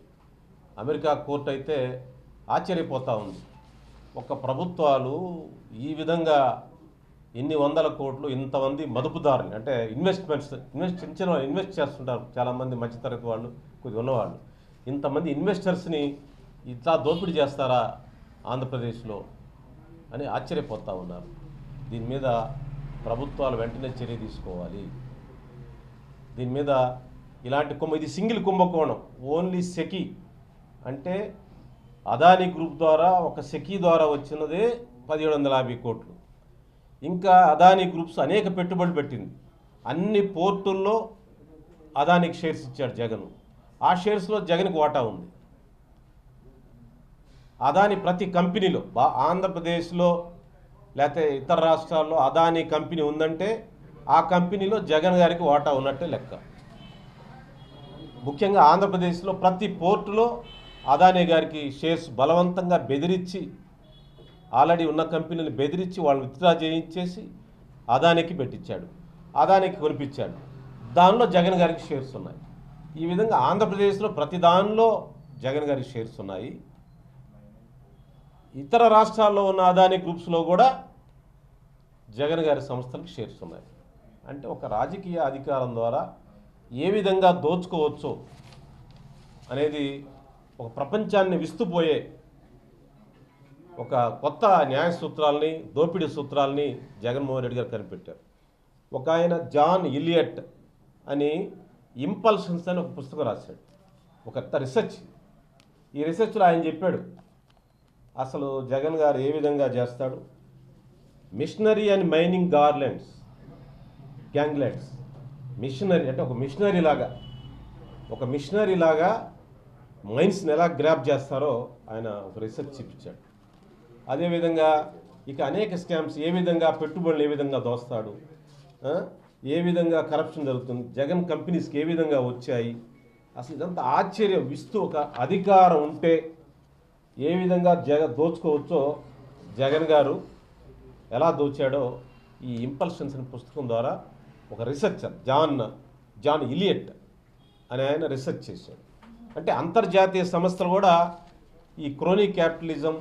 అమెరికా కోర్టు అయితే ఆశ్చర్యపోతూ ఉంది. ఒక ప్రభుత్వాలు ఈ విధంగా ఎన్ని వందల కోట్లు ఇంతమంది మదుపుదారులు, అంటే ఇన్వెస్ట్ చేస్తుంటారు చాలామంది మధ్యతరగతి వాళ్ళు, కొద్ది ఉన్నవాళ్ళు, ఇంతమంది ఇన్వెస్టర్స్ని ఇట్లా దోపిడీ చేస్తారా ఆంధ్రప్రదేశ్లో అని ఆశ్చర్యపోతూ ఉన్నారు. దీని మీద ప్రభుత్వాలు వెంటనే చర్య తీసుకోవాలి. దీని మీద ఇలాంటి ఇది సింగిల్ కుంభకోణం. ఓన్లీ సెకీ అంటే అదానీ గ్రూప్ ద్వారా ఒక సెకీ ద్వారా వచ్చినదే 1750 కోట్లు. ఇంకా అదానీ గ్రూప్స్ అనేక పెట్టుబడులు పెట్టింది. అన్ని పోర్టుల్లో అదానికి షేర్స్ ఇచ్చాడు జగన్. ఆ షేర్స్లో జగన్కి వాటా ఉంది. అదాని ప్రతి కంపెనీలో ఆంధ్రప్రదేశ్లో లేకపోతే ఇతర రాష్ట్రాల్లో అదానీ కంపెనీ ఉందంటే ఆ కంపెనీలో జగన్ గారికి వాటా ఉన్నట్టే లెక్క. ముఖ్యంగా ఆంధ్రప్రదేశ్లో ప్రతి పోర్టులో అదానీ గారికి షేర్స్ బలవంతంగా బెదిరించి, ఆల్రెడీ ఉన్న కంపెనీని బెదిరించి వాళ్ళని విత్డ్రా చేయించేసి అదానికి పెట్టించాడు, అదానికి కొనిపించాడు. దానిలో జగన్ గారికి షేర్స్ ఉన్నాయి. ఈ విధంగా ఆంధ్రప్రదేశ్లో ప్రతి దానిలో జగన్ గారికి షేర్స్ ఉన్నాయి. ఇతర రాష్ట్రాల్లో ఉన్న అదానీ గ్రూప్స్లో కూడా జగన్ గారి సంస్థలకు షేర్స్ ఉన్నాయి. అంటే ఒక రాజకీయ అధికారం ద్వారా ఏ విధంగా దోచుకోవచ్చో అనేది ఒక ప్రపంచాన్ని విస్తుపోయే ఒక కొత్త న్యాయ సూత్రాలని, దోపిడీ సూత్రాలని జగన్మోహన్ రెడ్డి గారు కనిపెట్టారు. ఒక ఆయన జాన్ ఇలియట్ అని ఇంపల్షన్స్ అని ఒక పుస్తకం రాశాడు. ఒక రీసెర్చ్ ఈ రీసెర్చ్లో ఆయన చెప్పాడు అసలు జగన్ గారు ఏ విధంగా చేస్తాడు. మిషనరీ అండ్ మైనింగ్ గ్యాంగ్లాండ్స్ మిషనరీ అంటే ఒక మిషనరీ లాగా మైన్స్ని ఎలా గ్రాప్ చేస్తారో ఆయన ఒక రీసెర్చ్ చూపించాడు. అదేవిధంగా ఇక అనేక స్కామ్స్, ఏ విధంగా పెట్టుబడులు ఏ విధంగా దోస్తాడు, ఏ విధంగా కరప్షన్ జరుగుతుంది, జగన్ కంపెనీస్కి ఏ విధంగా వచ్చాయి, అసలు ఇదంతా ఆశ్చర్యం ఇస్తూ ఒక అధికారం ఉంటే ఏ విధంగా దోచుకోవచ్చో జగన్ గారు ఎలా దోచాడో ఈ ఇంపల్షన్స్ అనే పుస్తకం ద్వారా ఒక రీసెర్చర్ జాన్ ఇలియట్ అనే ఆయన రీసెర్చ్ చేశాడు. అంటే అంతర్జాతీయ సంస్థలు కూడా ఈ క్రోనీ క్యాపిటలిజం,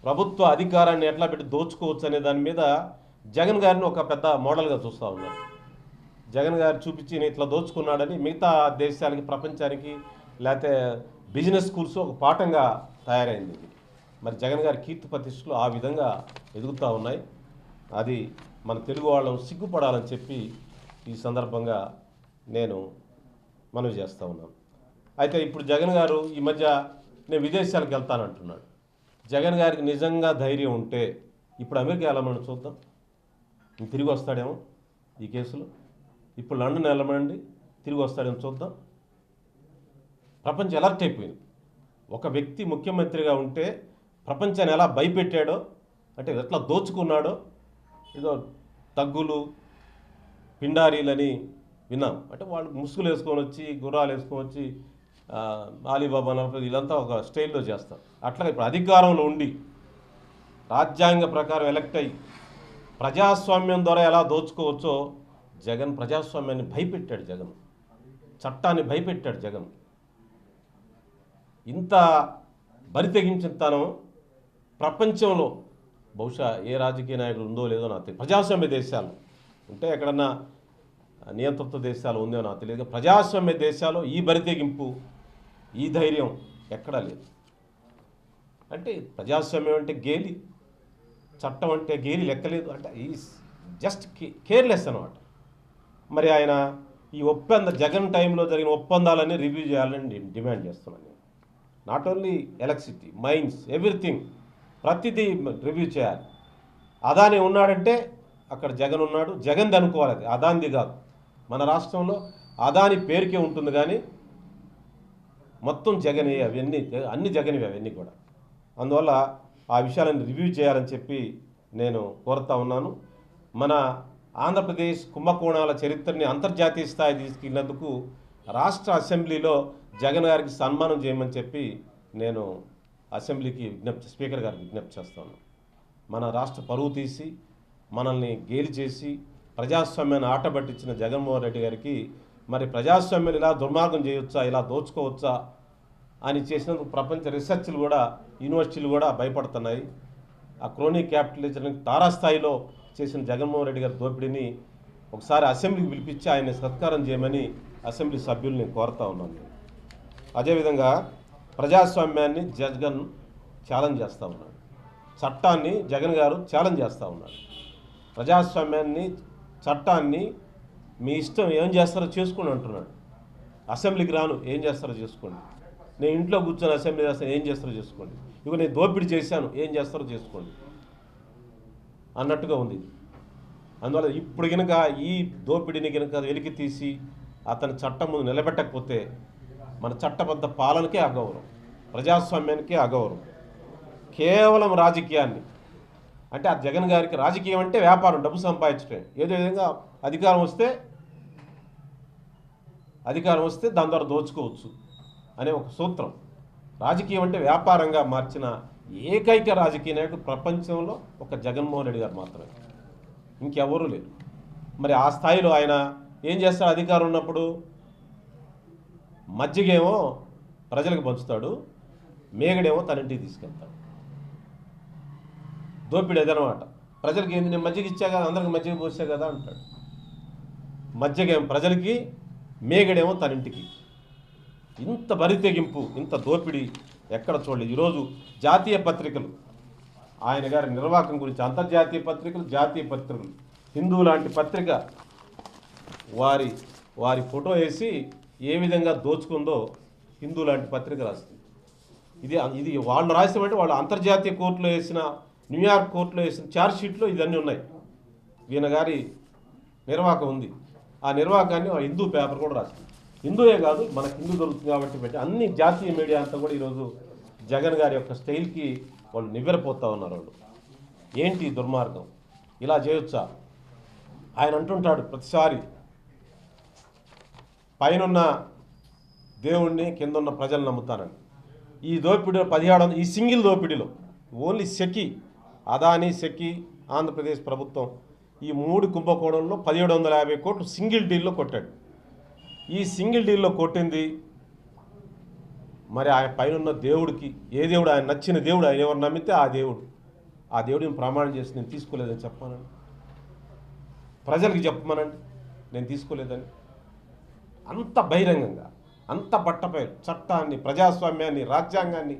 ప్రభుత్వ అధికారాన్ని ఎట్లా పెట్టి దోచుకోవచ్చు అనే దాని మీద జగన్ గారిని ఒక పెద్ద మోడల్గా చూస్తూ ఉన్నారు. జగన్ గారు చూపించి ఇట్లా దోచుకున్నాడని మిగతా దేశాలకి, ప్రపంచానికి, లేకపోతే బిజినెస్ స్కూల్స్ ఒక పాఠంగా తయారైంది. మరి జగన్ గారి కీర్తి ప్రతిష్టలు ఆ విధంగా ఎదుగుతూ ఉన్నాయి. అది మన తెలుగు వాళ్ళం సిగ్గుపడాలని చెప్పి ఈ సందర్భంగా నేను మనవి చేస్తూ ఉన్నాను. అయితే ఇప్పుడు జగన్ గారు ఈ మధ్య నేను విదేశాలకు వెళ్తానంటున్నాడు. జగన్ గారికి నిజంగా ధైర్యం ఉంటే ఇప్పుడు అమెరికా వెళ్ళమని చూద్దాం, తిరిగి వస్తాడేమో ఈ కేసులో. ఇప్పుడు లండన్ వెళ్ళమండి, తిరిగి వస్తాడేమో చూద్దాం. ప్రపంచం అలర్ట్ అయిపోయింది. ఒక వ్యక్తి ముఖ్యమంత్రిగా ఉంటే ప్రపంచాన్ని ఎలా భయపెట్టాడో, అంటే ఎట్లా దోచుకున్నాడో, ఏదో తగ్గులు పిండారీలని విన్నాం. అంటే వాళ్ళు ముసుగులు వేసుకొని వచ్చి, గుర్రాలు వేసుకొని వచ్చి, అలీబాబా నలభై వీళ్ళంతా ఒక స్టైల్లో చేస్తారు. అట్లా ఇప్పుడు అధికారంలో ఉండి రాజ్యాంగ ప్రకారం ఎలక్ట్ అయ్యి ప్రజాస్వామ్యం ద్వారా ఎలా దోచుకోవచ్చో జగన్ ప్రజాస్వామ్యాన్ని భయపెట్టాడు. చట్టాన్ని భయపెట్టాడు జగన్. ఇంత బరితెగించిన తనం ప్రపంచంలో బహుశా ఏ రాజకీయ నాయకులు ఉందో లేదో నాకు తెలియదు. ప్రజాస్వామ్య దేశాలు ఉంటే ఎక్కడన్నా నియంతృత్వ దేశాలు ఉందో నాకు తెలియదు. ప్రజాస్వామ్య దేశాలు ఈ బరితెగింపు, ఈ ధైర్యం ఎక్కడా లేదు. అంటే ప్రజాస్వామ్యం అంటే గేలి, చట్టం అంటే గేలి లెక్కలేదు. అంటే ఈ జస్ట్ కేర్లెస్ అనమాట. మరి ఆయన ఈ జగన్ టైంలో జరిగిన ఒప్పందాలన్నీ రివ్యూ చేయాలని డిమాండ్ చేస్తున్నాను. Not only electricity, mines, everything, ప్రతిదీ రివ్యూ చేయాలి. అదాని ఉన్నాడంటే అక్కడ జగన్ ఉన్నాడు. జగన్ది అనుకోవాలి, అది అదానిది కాదు. మన రాష్ట్రంలో అదాని పేరుకే ఉంటుంది కానీ మొత్తం జగనే, అవన్నీ అన్ని జగనివి అవన్నీ కూడా. అందువల్ల ఆ విషయాలను రివ్యూ చేయాలని చెప్పి నేను కోరుతా ఉన్నాను. మన ఆంధ్రప్రదేశ్ కుంభకోణాల చరిత్రని అంతర్జాతీయ స్థాయి తీసుకెళ్ళినందుకు రాష్ట్ర అసెంబ్లీలో జగన్ గారికి సన్మానం చేయమని చెప్పి నేను అసెంబ్లీకి స్పీకర్ గారికి విజ్ఞప్తి చేస్తాను. మన రాష్ట్ర పరువు తీసి మనల్ని గేలి చేసి ప్రజాస్వామ్యాన్ని ఆటబట్టించిన జగన్మోహన్ రెడ్డి గారికి మరి ప్రజాస్వామ్యం ఇలా దుర్మార్గం చేయొచ్చా, ఇలా దోచుకోవచ్చా అని చేసినందుకు ప్రపంచ రీసెర్చ్లు కూడా, యూనివర్సిటీలు కూడా భయపడుతున్నాయి. ఆ క్రోనీ క్యాపిటలిజం తారాస్థాయిలో చేసిన జగన్మోహన్ రెడ్డి గారి దోపిడీని ఒకసారి అసెంబ్లీకి పిలిపించి ఆయన సత్కారం చేయమని అసెంబ్లీ సభ్యుల్ని కోరుతా ఉన్నాను. అదేవిధంగా ప్రజాస్వామ్యాన్ని జగన్ ఛాలెంజ్ చేస్తూ ఉన్నాడు. చట్టాన్ని జగన్ గారు ఛాలెంజ్ చేస్తూ ఉన్నారు. ప్రజాస్వామ్యాన్ని, చట్టాన్ని మీ ఇష్టం ఏం చేస్తారో చేసుకోండి అంటున్నాడు. అసెంబ్లీకి రాను, ఏం చేస్తారో చేసుకోండి. నేను ఇంట్లో కూర్చొని అసెంబ్లీ చేస్తాను, ఏం చేస్తారో చేసుకోండి. ఇక నేను దోపిడీ చేశాను, ఏం చేస్తారో చేసుకోండి అన్నట్టుగా ఉంది. అందువల్ల ఇప్పుడు కనుక ఈ దోపిడీని కనుక వెలికి తీసి అతని చట్టం ముందు నిలబెట్టకపోతే మన చట్టబద్ధ పాలనకే అగౌరవం, ప్రజాస్వామ్యానికే అగౌరవం. కేవలం రాజకీయాన్ని, అంటే ఆ జగన్ గారికి రాజకీయం అంటే వ్యాపారం, డబ్బు సంపాదించడం. ఏదో విధంగా అధికారం వస్తే దాని ద్వారా దోచుకోవచ్చు అనే ఒక సూత్రం. రాజకీయం అంటే వ్యాపారంగా మార్చిన ఏకైక రాజకీయ నాయకుడు ప్రపంచంలో ఒక జగన్మోహన్ రెడ్డి గారు మాత్రమే, ఇంకెవరూ లేరు. మరి ఆ స్థాయిలో ఆయన ఏం చేస్తాడు? అధికారం ఉన్నప్పుడు మజ్జిగేమో ప్రజలకు పంచుతాడు, మేగడేమో తన ఇంటికి తీసుకెళ్తాడు. దోపిడీ అదనమాట. ప్రజలకి ఏంది, నేను మజ్జిగ ఇచ్చా కదా, అందరికి మజ్జిగ పోసా కదా అంటాడు. మజ్జిగేమో ప్రజలకి, మేగడేమో తన ఇంటికి. ఇంత బరితెగింపు, ఇంత దోపిడీ ఎక్కడ చూడలేదు. ఈరోజు జాతీయ పత్రికలు ఆయన గారి నిర్వాహకం గురించి, అంతర్జాతీయ పత్రికలు, జాతీయ పత్రికలు, హిందూ లాంటి పత్రిక వారి ఫోటో వేసి ఏ విధంగా దోచుకుందో హిందూ లాంటి పత్రిక రాస్తుంది. ఇది వాళ్ళు రాసినటువంటి వాళ్ళు అంతర్జాతీయ కోర్టులో వేసిన, న్యూయార్క్ కోర్టులో వేసిన ఛార్జ్ షీట్లో ఇదన్నీ ఉన్నాయి. ఈయన గారి నిర్వాహకం ఉంది. ఆ నిర్వాహకాన్ని హిందూ పేపర్ కూడా రాసింది. హిందూయే కాదు, మనకు హిందూ దొరుకుతుంది కాబట్టి పెట్టి అన్ని జాతీయ మీడియా అంతా కూడా ఈరోజు జగన్ గారి యొక్క స్టైల్కి వాళ్ళు నివ్వెరపోతూ ఉన్నారు. వాళ్ళు ఏంటి దుర్మార్గం, ఇలా చేయొచ్చా? ఆయన అంటుంటాడు ప్రతిసారి, పైనున్న దేవుణ్ణి కింద ఉన్న ప్రజలు నమ్ముతానని. ఈ దోపిడీలో 1700 ఈ సింగిల్ దోపిడీలో ఓన్లీ సెకి, అదానీ, సెకి, ఆంధ్రప్రదేశ్ ప్రభుత్వం ఈ 3 కుంభకోణంలో 1750 కోట్లు సింగిల్ డీల్లో కొట్టాడు. ఈ సింగిల్ డీల్లో కొట్టింది మరి ఆయన పైన దేవుడికి, ఏ దేవుడు ఆయన నచ్చిన దేవుడు, ఆయన ఎవరు నమ్మితే ఆ దేవుడిని ప్రమాణం చేసి నేను తీసుకోలేదని చెప్పమనండి, ప్రజలకు చెప్పమనండి నేను తీసుకోలేదని. అంత బహిరంగంగా, అంత బట్టపై చట్టాన్ని, ప్రజాస్వామ్యాన్ని, రాజ్యాంగాన్ని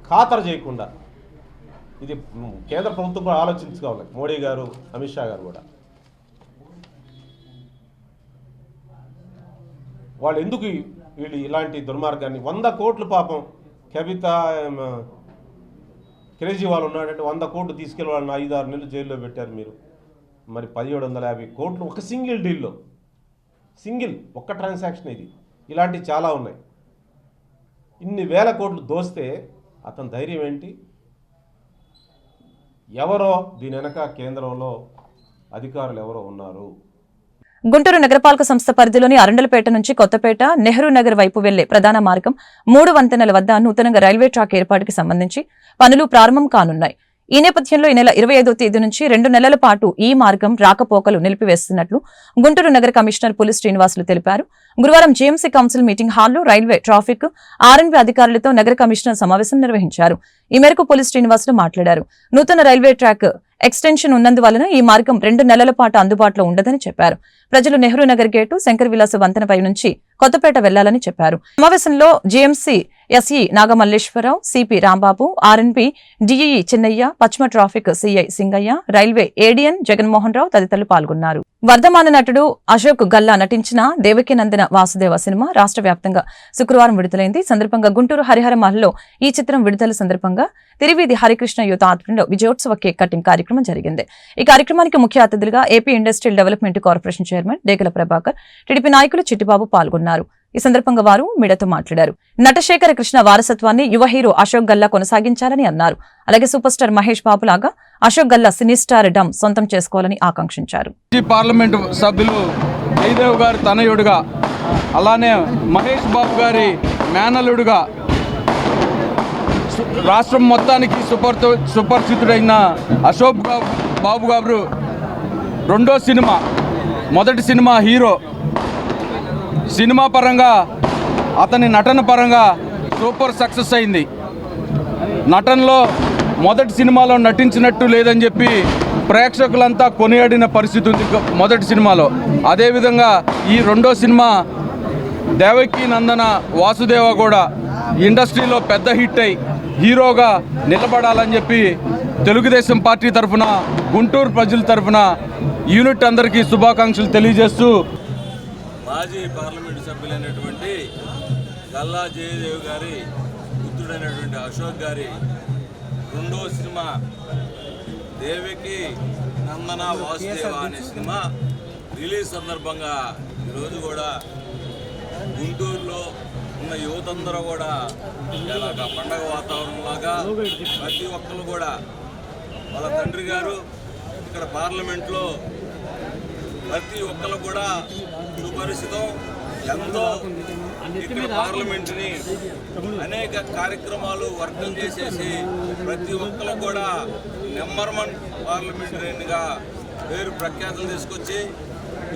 ఖాతరు చేయకుండా ఇది కేంద్ర ప్రభుత్వం కూడా ఆలోచించుకోవాలి. మోడీ గారు, అమిత్ షా గారు కూడా వాళ్ళు ఎందుకు వీళ్ళు ఇలాంటి దుర్మార్గాన్ని 100 కోట్లు పాపం కవిత కేజ్రీవాల్ ఉన్నాడంటే 100 కోట్లు తీసుకెళ్ళి వాళ్ళని 5-6 నెలలు జైల్లో పెట్టారు మీరు. మరి 1750 కోట్లు ఒక సింగిల్ డీల్లో, సింగిల్ ఒక్క ట్రాన్సాక్షన్ ఇది. ఇలాంటివి చాలా ఉన్నాయి. ఇన్ని వేల కోట్లు దోస్తే అతని ధైర్యం ఏంటి? ఎవరో దీని వెనక కేంద్రంలో అధికారులు ఎవరో ఉన్నారు. గుంటూరు నగరపాలక సంస్థ పరిధిలోని అరండలపేట నుంచి కొత్తపేట, నెహ్రూ నగర్ వైపు వెళ్లే ప్రధాన మార్గం 3 వంతెనల వద్ద నూతనంగా రైల్వే ట్రాక్ ఏర్పాటుకి సంబంధించి పనులు ప్రారంభం కానున్నాయి. ఈ నేపథ్యంలో ఈ నెల 25వ తేదీ నుంచి 2 నెలల పాటు ఈ మార్గం రాకపోకలు నిలిపివేస్తున్నట్లు గుంటూరు నగర కమిషనర్ పులి శ్రీనివాసులు తెలిపారు. గురువారం జీఎంసీ కౌన్సిల్ మీటింగ్ హాల్లో రైల్వే, ట్రాఫిక్, ఆర్ఎన్బి అధికారులతో నగర కమిషనర్ సమావేశం నిర్వహించారు. ఈ మేరకు పులి శ్రీనివాసులు మాట్లాడారు. నూతన రైల్వే ట్రాక్ ఎక్స్టెన్షన్ ఉన్నందువలన ఈ మార్గం 2 నెలల పాటు అందుబాటులో ఉండదని చెప్పారు. ప్రజలు నెహ్రూ నగర్ గేటు, శంకర్ విలాస్ వంతెనపై నుంచి కొత్తపేట వెళ్లాలని చెప్పారు. సమావేశంలో GMC SE Nagamalleswararao, CP Rambabu, RNB DE Chinnaiah, పశ్చిమ traffic CI Singaiah, railway ADN Jaganmohan Rao తదితరులు పాల్గొన్నారు. వర్ధమాన నటుడు అశోక్ గల్లా నటించిన దేవకీనందన వాసుదేవ సినిమా రాష్ట్ర వ్యాప్తంగా శుక్రవారం విడుదలైంది. సందర్భంగా గుంటూరు హరిహర మహల్లో ఈ చిత్రం విడుదల సందర్భంగా తిరువీధి హరికృష్ణ యువత ఆధ్వర్యంలో విజయోత్సవ కేక్ కటింగ్ కార్యక్రమం జరిగింది. ఈ కార్యక్రమానికి ముఖ్య అతిథులుగా AP industrial development corporation chairman Degala Prabhakar, TDP నాయకులు చిట్టిబాబు పాల్గొన్నారు. ఈ సందర్భంగా వారు మీడియాతో మాట్లాడారు. నటశేఖర కృష్ణ వారసత్వాన్ని యువ హీరో అశోక్ గల్లా కొనసాగించాలని అన్నారు. అలాగే సూపర్ స్టార్ మహేష్ బాబు లాగా అశోక్ గల్లా సినీ స్టార్ డమ్ సొంతం చేసుకోవాలని ఆకాంక్షించారు. పార్లమెంటు సభ్యులు జయదేవ్ గారి తనయుడుగా, అలానే మహేష్ బాబు గారి మేనలుడుగా రాష్ట్రం మొత్తానికి సుపరిచితుడైన అశోక్ బాబు గారు రెండో సినిమా, మొదటి సినిమా హీరో. సినిమా పరంగా అతని నటన పరంగా సూపర్ సక్సెస్ అయింది. నటనలో మొదటి సినిమాలో నటించినట్టు లేదని చెప్పి ప్రేక్షకులంతా కొనియాడిన పరిస్థితి ఉంది మొదటి సినిమాలో. అదేవిధంగా ఈ రెండో సినిమా దేవకీ నందన వాసుదేవ కూడా ఇండస్ట్రీలో పెద్ద హిట్ అయి హీరోగా నిలబడాలని చెప్పి తెలుగుదేశం పార్టీ తరఫున, గుంటూరు ప్రజల తరఫున యూనిట్ అందరికీ శుభాకాంక్షలు తెలియజేస్తూ, మాజీ పార్లమెంటు సభ్యులైనటువంటి గల్లా జయదేవ్ గారి పుత్రుడైనటువంటి అశోక్ గారి రెండో సినిమా దేవకి నందన వాసుదేవ అనే సినిమా రిలీజ్ సందర్భంగా ఈరోజు కూడా గుంటూరులో ఉన్న యువతందరూ కూడా ఇలాగా పండగ వాతావరణంలాగా ప్రతి ఒక్కరు కూడా వాళ్ళ తండ్రి గారు ఇక్కడ పార్లమెంట్లో ప్రతి ఒక్కరు కూడా సుపరిచితం. ఎంతో ఇక్కడ పార్లమెంటుని అనేక కార్యక్రమాలు వర్గం చేసేసి ప్రతి ఒక్కరు కూడా నెంబర్ 1 పార్లమెంటరీగా పేరు ప్రఖ్యాతులు తీసుకొచ్చి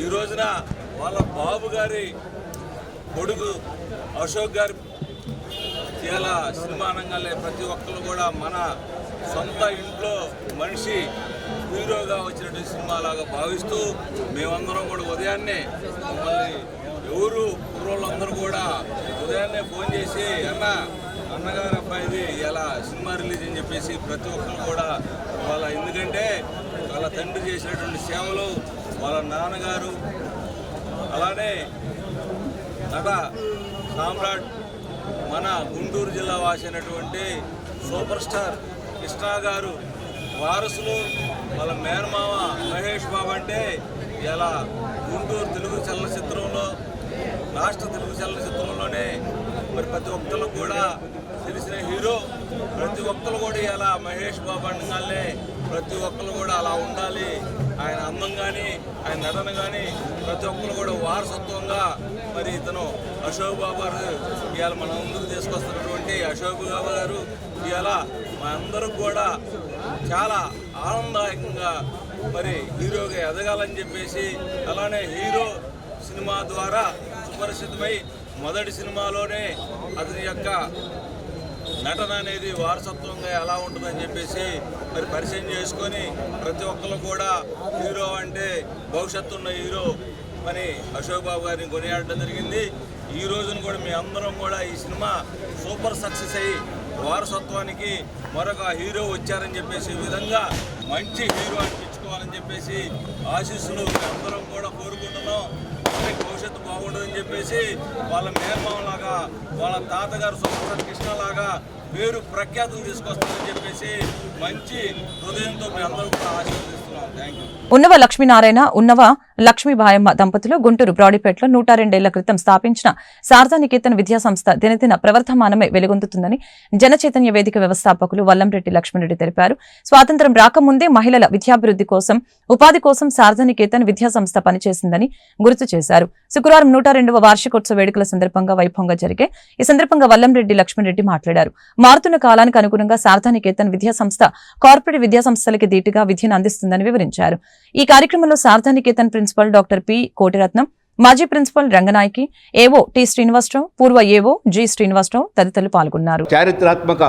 ఈ రోజున వాళ్ళ బాబు గారి కొడుకు అశోక్ గారి చాలా సినిమా రంగాలే ప్రతి ఒక్కరు కూడా మన సొంత ఇంట్లో మనిషి హీరోగా వచ్చినటువంటి సినిమాలాగా భావిస్తూ మేమందరం కూడా ఉదయాన్నే మమ్మల్ని ఎవరు కుర్రోళ్ళందరూ కూడా ఉదయాన్నే ఫోన్ చేసి అన్నగారు అబ్బాయిది ఇలా సినిమా రిలీజ్ అని చెప్పేసి ప్రతి ఒక్కరు కూడా ఎందుకంటే వాళ్ళ తండ్రి చేసినటువంటి సేవలు, వాళ్ళ నాన్నగారు, అలానే నట సామ్రాట్ మన గుంటూరు జిల్లా వాసి అయినటువంటి సూపర్ స్టార్ కృష్ణ గారు వారసులు వాళ్ళ మేనమామ మహేష్ బాబు అంటే ఇలా గుంటూరు తెలుగు చలనచిత్రంలో రాష్ట్ర తెలుగు చలనచిత్రంలోనే మరి ప్రతి ఒక్కరు కూడా తెలిసిన హీరో. ప్రతి ఒక్కరు కూడా ఇలా మహేష్ బాబు అనగానే ప్రతి ఒక్కరు కూడా అలా ఉండాలి. ఆయన అందం కానీ ఆయన నటన కానీ ప్రతి ఒక్కరు కూడా వారసత్వంగా మరి ఇతను అశోక్ బాబు గారు ఇవాళ మన ముందుకు తీసుకొస్తున్నటువంటి అశోక్ బాబు గారు ఇవాళ మా అందరూ కూడా చాలా ఆనందదాయకంగా మరి హీరోగా ఎదగాలని చెప్పేసి, అలానే హీరో సినిమా ద్వారా సుపరిచితమై మొదటి సినిమాలోనే అతని యొక్క నటన అనేది వారసత్వంగా ఎలా ఉంటుందని చెప్పేసి మరి పరిచయం చేసుకొని ప్రతి ఒక్కరు కూడా హీరో అంటే భవిష్యత్తు ఉన్న హీరో అని అశోక్ బాబు గారిని కొనియాడడం జరిగింది. ఈ రోజున కూడా మీ అందరం కూడా ఈ సినిమా సూపర్ సక్సెస్ అయ్యి వారసత్వానికి మరొక హీరో వచ్చారని చెప్పేసి ఈ విధంగా మంచి హీరో అనిపించుకోవాలని చెప్పేసి ఆశీస్సులు అందరం కూడా కోరుకుంటున్నాం. భవిష్యత్తు బాగుంటుందని చెప్పేసి వాళ్ళ మేనమామలాగా వాళ్ళ తాతగారు సూపర్ కృష్ణలాగా పేరు ప్రఖ్యాతులు తీసుకొస్తారని చెప్పేసి మంచి హృదయంతో మీ అందరూ కూడా ఆశీర్వదిస్తున్నాం. Thank you. ఉన్నవ లక్ష్మీనారాయణ ఉన్నవ లక్ష్మీబాయమ్మ దంపతులు గుంటూరు బ్రాడీపేటలో 102 ఏళ్ల క్రితం స్థాపించిన శారదానికేతన్ విద్యా సంస్థ దినదిన ప్రవర్ధమానమే వెలుగొందుతుందని జనచైతన్య వేదిక వ్యవస్థాపకులు వల్లంరెడ్డి లక్ష్మణరెడ్డి తెలిపారు. స్వాతంత్ర్యం రాకముందే మహిళల విద్యాభివృద్ధి కోసం ఉపాధి కోసం శారదానికేతన్ విద్యా సంస్థ పనిచేసిందని గుర్తు చేశారు. శుక్రవారం 102వ వార్షికోత్సవ వేడుకల సందర్భంగా వైభవంగా జరిగే ఈ సందర్భంగా వల్లంరెడ్డి లక్ష్మణరెడ్డి మాట్లాడారు. మారుతున్న కాలానికి అనుగుణంగా శారదానికేతన్ విద్యా సంస్థ కార్పొరేట్ విద్యా సంస్థలకి ధీటుగా విద్యను అందిస్తుందని వివరించారు. ఈ కార్యక్రమంలో శారదానికేతన్ ప్రిన్సిపల్ డాక్టర్ పి కోటిరత్నం, మాజీ ప్రిన్సిపల్ రంగనాయకి, ఏవో టి శ్రీనివాసరావు, పూర్వ ఏవో జి శ్రీనివాసరావు తదితరులు పాల్గొన్నారు. చారిత్రాత్మక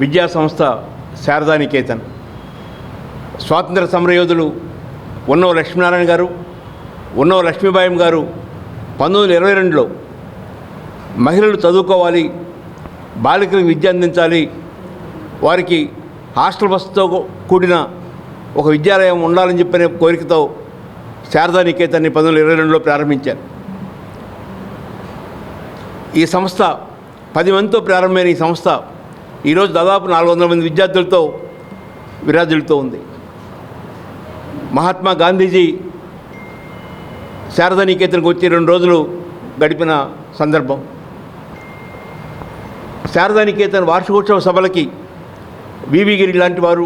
విద్యా సంస్థ శారదానికేతన్ స్వాతంత్ర సమరయోధులు ఉన్నవ లక్ష్మీనారాయణ గారు, ఉన్నవ లక్ష్మీబాయం గారు 1922లో మహిళలు చదువుకోవాలి, బాలికలకు విద్య అందించాలి, వారికి హాస్టల్ వసతితో కూడిన ఒక విద్యాలయం ఉండాలని చెప్పిన కోరికతో శారదానికేతన్ని 1922లో ప్రారంభించారు. ఈ సంస్థ 10 మందితో ప్రారంభమైన ఈ సంస్థ ఈరోజు దాదాపు 400 మంది విద్యార్థులతో విరాజిల్లుతూ ఉంది. మహాత్మా గాంధీజీ శారదానికేతన్కి వచ్చి 2 రోజులు గడిపిన సందర్భం. శారదానికేతన్ వార్షికోత్సవ సభలకి వివి గిరి లాంటి వారు,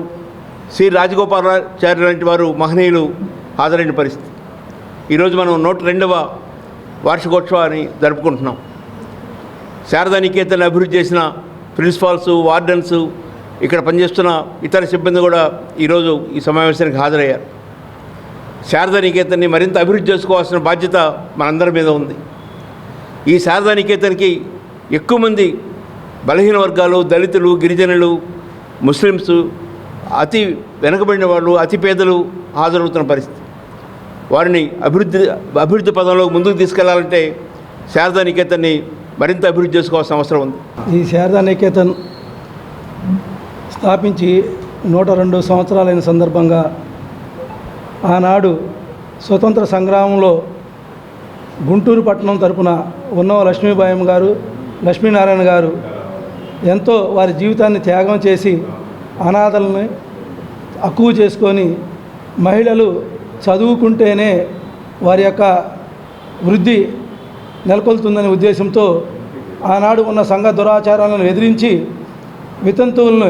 శ్రీ రాజగోపాలాచార్య లాంటి వారు మహనీయులు హాజరైన పరిస్థితి. ఈరోజు మనం 102వ వార్షికోత్సవాన్ని జరుపుకుంటున్నాం. శారదానికేతన్ అభివృద్ధి చేసిన ప్రిన్సిపాల్స్, వార్డెన్స్, ఇక్కడ పనిచేస్తున్న ఇతర సిబ్బంది కూడా ఈరోజు ఈ సమావేశానికి హాజరయ్యారు. శారదానికేతన్ని మరింత అభివృద్ధి చేసుకోవాల్సిన బాధ్యత మనందరి మీద ఉంది. ఈ శారదానికేతన్కి ఎక్కువ మంది బలహీన వర్గాలు, దళితులు, గిరిజనులు, ముస్లిమ్స్, అతి వెనుకబడిన వాళ్ళు, అతి పేదలు హాజరవుతున్న పరిస్థితి. వారిని అభివృద్ధి పదంలో ముందుకు తీసుకెళ్లాలంటే శారదానికేతన్ని మరింత అభివృద్ధి చేసుకోవాల్సిన అవసరం ఉంది. ఈ శారదానికేతన్ స్థాపించి 102 సంవత్సరాలైన సందర్భంగా ఆనాడు స్వతంత్ర సంగ్రామంలో గుంటూరు పట్టణం తరపున ఉన్నవ లక్ష్మీబాయం గారు, లక్ష్మీనారాయణ గారు ఎంతో వారి జీవితాన్ని త్యాగం చేసి అనాథలను అక్కువ చేసుకొని మహిళలు చదువుకుంటేనే వారి యొక్క వృద్ధి నెలకొల్తుందనే ఉద్దేశంతో ఆనాడు ఉన్న సంఘ దురాచారాలను ఎదిరించి వితంతువులను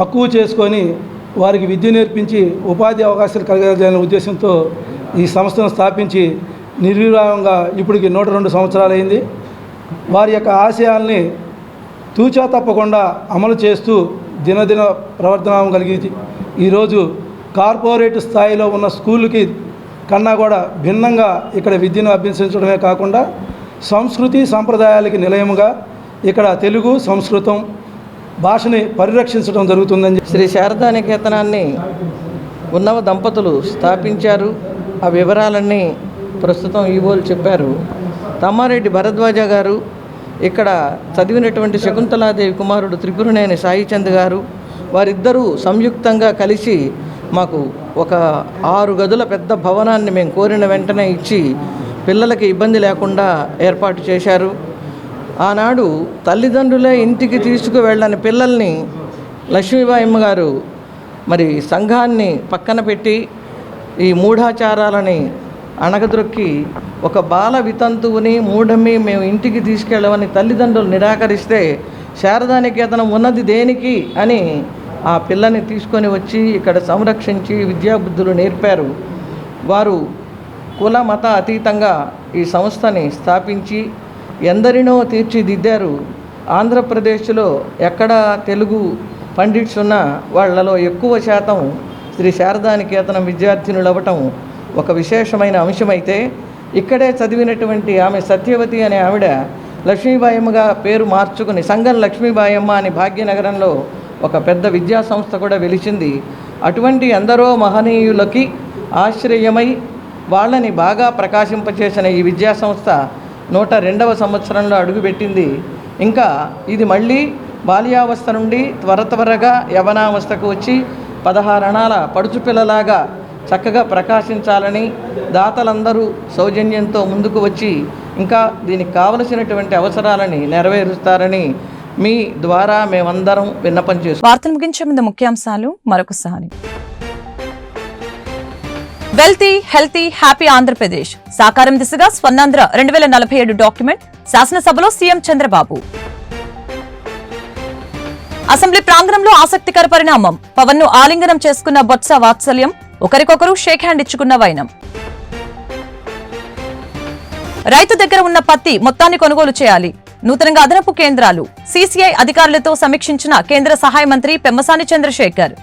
అక్కువ చేసుకొని వారికి విద్య నేర్పించి ఉపాధి అవకాశాలు కలగాలనే ఉద్దేశంతో ఈ సంస్థను స్థాపించి నిర్విరామంగా ఇప్పటికి 102 సంవత్సరాలైంది. వారి యొక్క ఆశయాల్ని తూచా తప్పకుండా అమలు చేస్తూ దినదిన ప్రవర్తనం కలిగి ఈరోజు కార్పొరేట్ స్థాయిలో ఉన్న స్కూళ్ళకి కన్నా కూడా భిన్నంగా ఇక్కడ విద్యను అభ్యసించడమే కాకుండా సంస్కృతి సంప్రదాయాలకి నిలయముగా ఇక్కడ తెలుగు, సంస్కృతం భాషని పరిరక్షించడం జరుగుతుందని శ్రీ శారదానికేతనాన్ని ఉన్నవ దంపతులు స్థాపించారు. ఆ వివరాలన్నీ ప్రస్తుతం ఈవోలు చెప్పారు. తమ్మారెడ్డి భరద్వాజ గారు, ఇక్కడ చదివినటువంటి శకుంతలాదేవి కుమారుడు త్రిపురనేని సాయిచంద్ గారు, వారిద్దరూ సంయుక్తంగా కలిసి మాకు ఒక 6 గదుల పెద్ద భవనాన్ని మేము కోరిన వెంటనే ఇచ్చి పిల్లలకి ఇబ్బంది లేకుండా ఏర్పాటు చేశారు. ఆనాడు తల్లిదండ్రులే ఇంటికి తీసుకువెళ్ళని పిల్లల్ని లక్ష్మీబాయమ్మ గారు మరి సంఘాన్ని పక్కన పెట్టి ఈ మూఢాచారాలని అణగద్రొక్కి ఒక బాల వితంతువుని మూఢమి మేము ఇంటికి తీసుకెళ్ళమని తల్లిదండ్రులు నిరాకరిస్తే శారదానికేతనం ఉన్నది దేనికి అని ఆ పిల్లని తీసుకొని వచ్చి ఇక్కడ సంరక్షించి విద్యాబుద్ధులు నేర్పారు. వారు కుల మత అతీతంగా ఈ సంస్థని స్థాపించి ఎందరినో తీర్చిదిద్దారు. ఆంధ్రప్రదేశ్లో ఎక్కడ తెలుగు పండిట్స్ ఉన్న వాళ్ళలో ఎక్కువ శాతం శ్రీ శారదానికేతనం విద్యార్థినులు అవ్వటం ఒక విశేషమైన అంశమైతే ఇక్కడే చదివినటువంటి ఆమె సత్యవతి అనే ఆవిడ లక్ష్మీబాయమ్మగా పేరు మార్చుకుని సంఘం లక్ష్మీబాయమ్మ అని భాగ్యనగరంలో ఒక పెద్ద విద్యా సంస్థ కూడా వెలిచింది. అటువంటి ఎందరో మహనీయులకి ఆశ్రయమై వాళ్ళని బాగా ప్రకాశింపచేసిన ఈ విద్యా సంస్థ 102వ సంవత్సరంలో అడుగుపెట్టింది. ఇంకా ఇది మళ్ళీ బాల్యావస్థ నుండి త్వరగా యవనావస్థకు వచ్చి 16 అణాల పడుచుపిల్లలాగా చక్కగా ప్రకాశించాలని దాతలందరూ సౌజన్యంతో ముందుకు వచ్చి ఇంకా దీనికి కావలసినటువంటి అవసరాలని నెరవేరుస్తారని మీ ద్వారా మేమందరం విన్నపం చేస్తాం. వార్తలు ముగించే ముందు ముఖ్యాంశాలు మరొకసారి. వెల్తీ హెల్తీ హ్యాపీ ఆంధ్రప్రదేశ్ సాకారం దిశగా స్వర్ణాంధ్ర 2047 డాక్యుమెంట్ శాసనసభలో సీఎం చంద్రబాబు. అసెంబ్లీ ప్రాంగణంలో ఆసక్తికర పరిణామం. పవన్ ను ఆలింగనం చేసుకున్న బొత్స వాత్సల్యం, ఒకరికొకరు షేక్ హ్యాండ్ ఇచ్చుకున్న వైనం. రైతు దగ్గర ఉన్న పత్తి మొత్తాన్ని కొనుగోలు చేయాలి, నూతనంగా అదనపు కేంద్రాలు. సీసీఐ అధికారులతో సమీక్షించిన కేంద్ర సహాయ మంత్రి పెమ్మసాని చంద్రశేఖర్.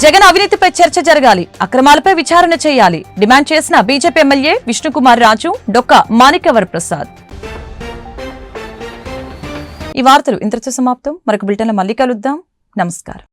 జగన్ అవినీతిపై చర్చ జరగాలి, అక్రమాలపై విచారణ చేయాలి డిమాండ్ చేసిన బీజేపీ ఎమ్మెల్యే విష్ణుకుమార్ రాజు, డొక్క మాణిక్యవర్ ప్రసాద్. ఈ వార్తలు ఇంతటితో సమాప్తం. మరొక బులెటిన్లో మళ్ళీ కలుద్దాం. నమస్కారం.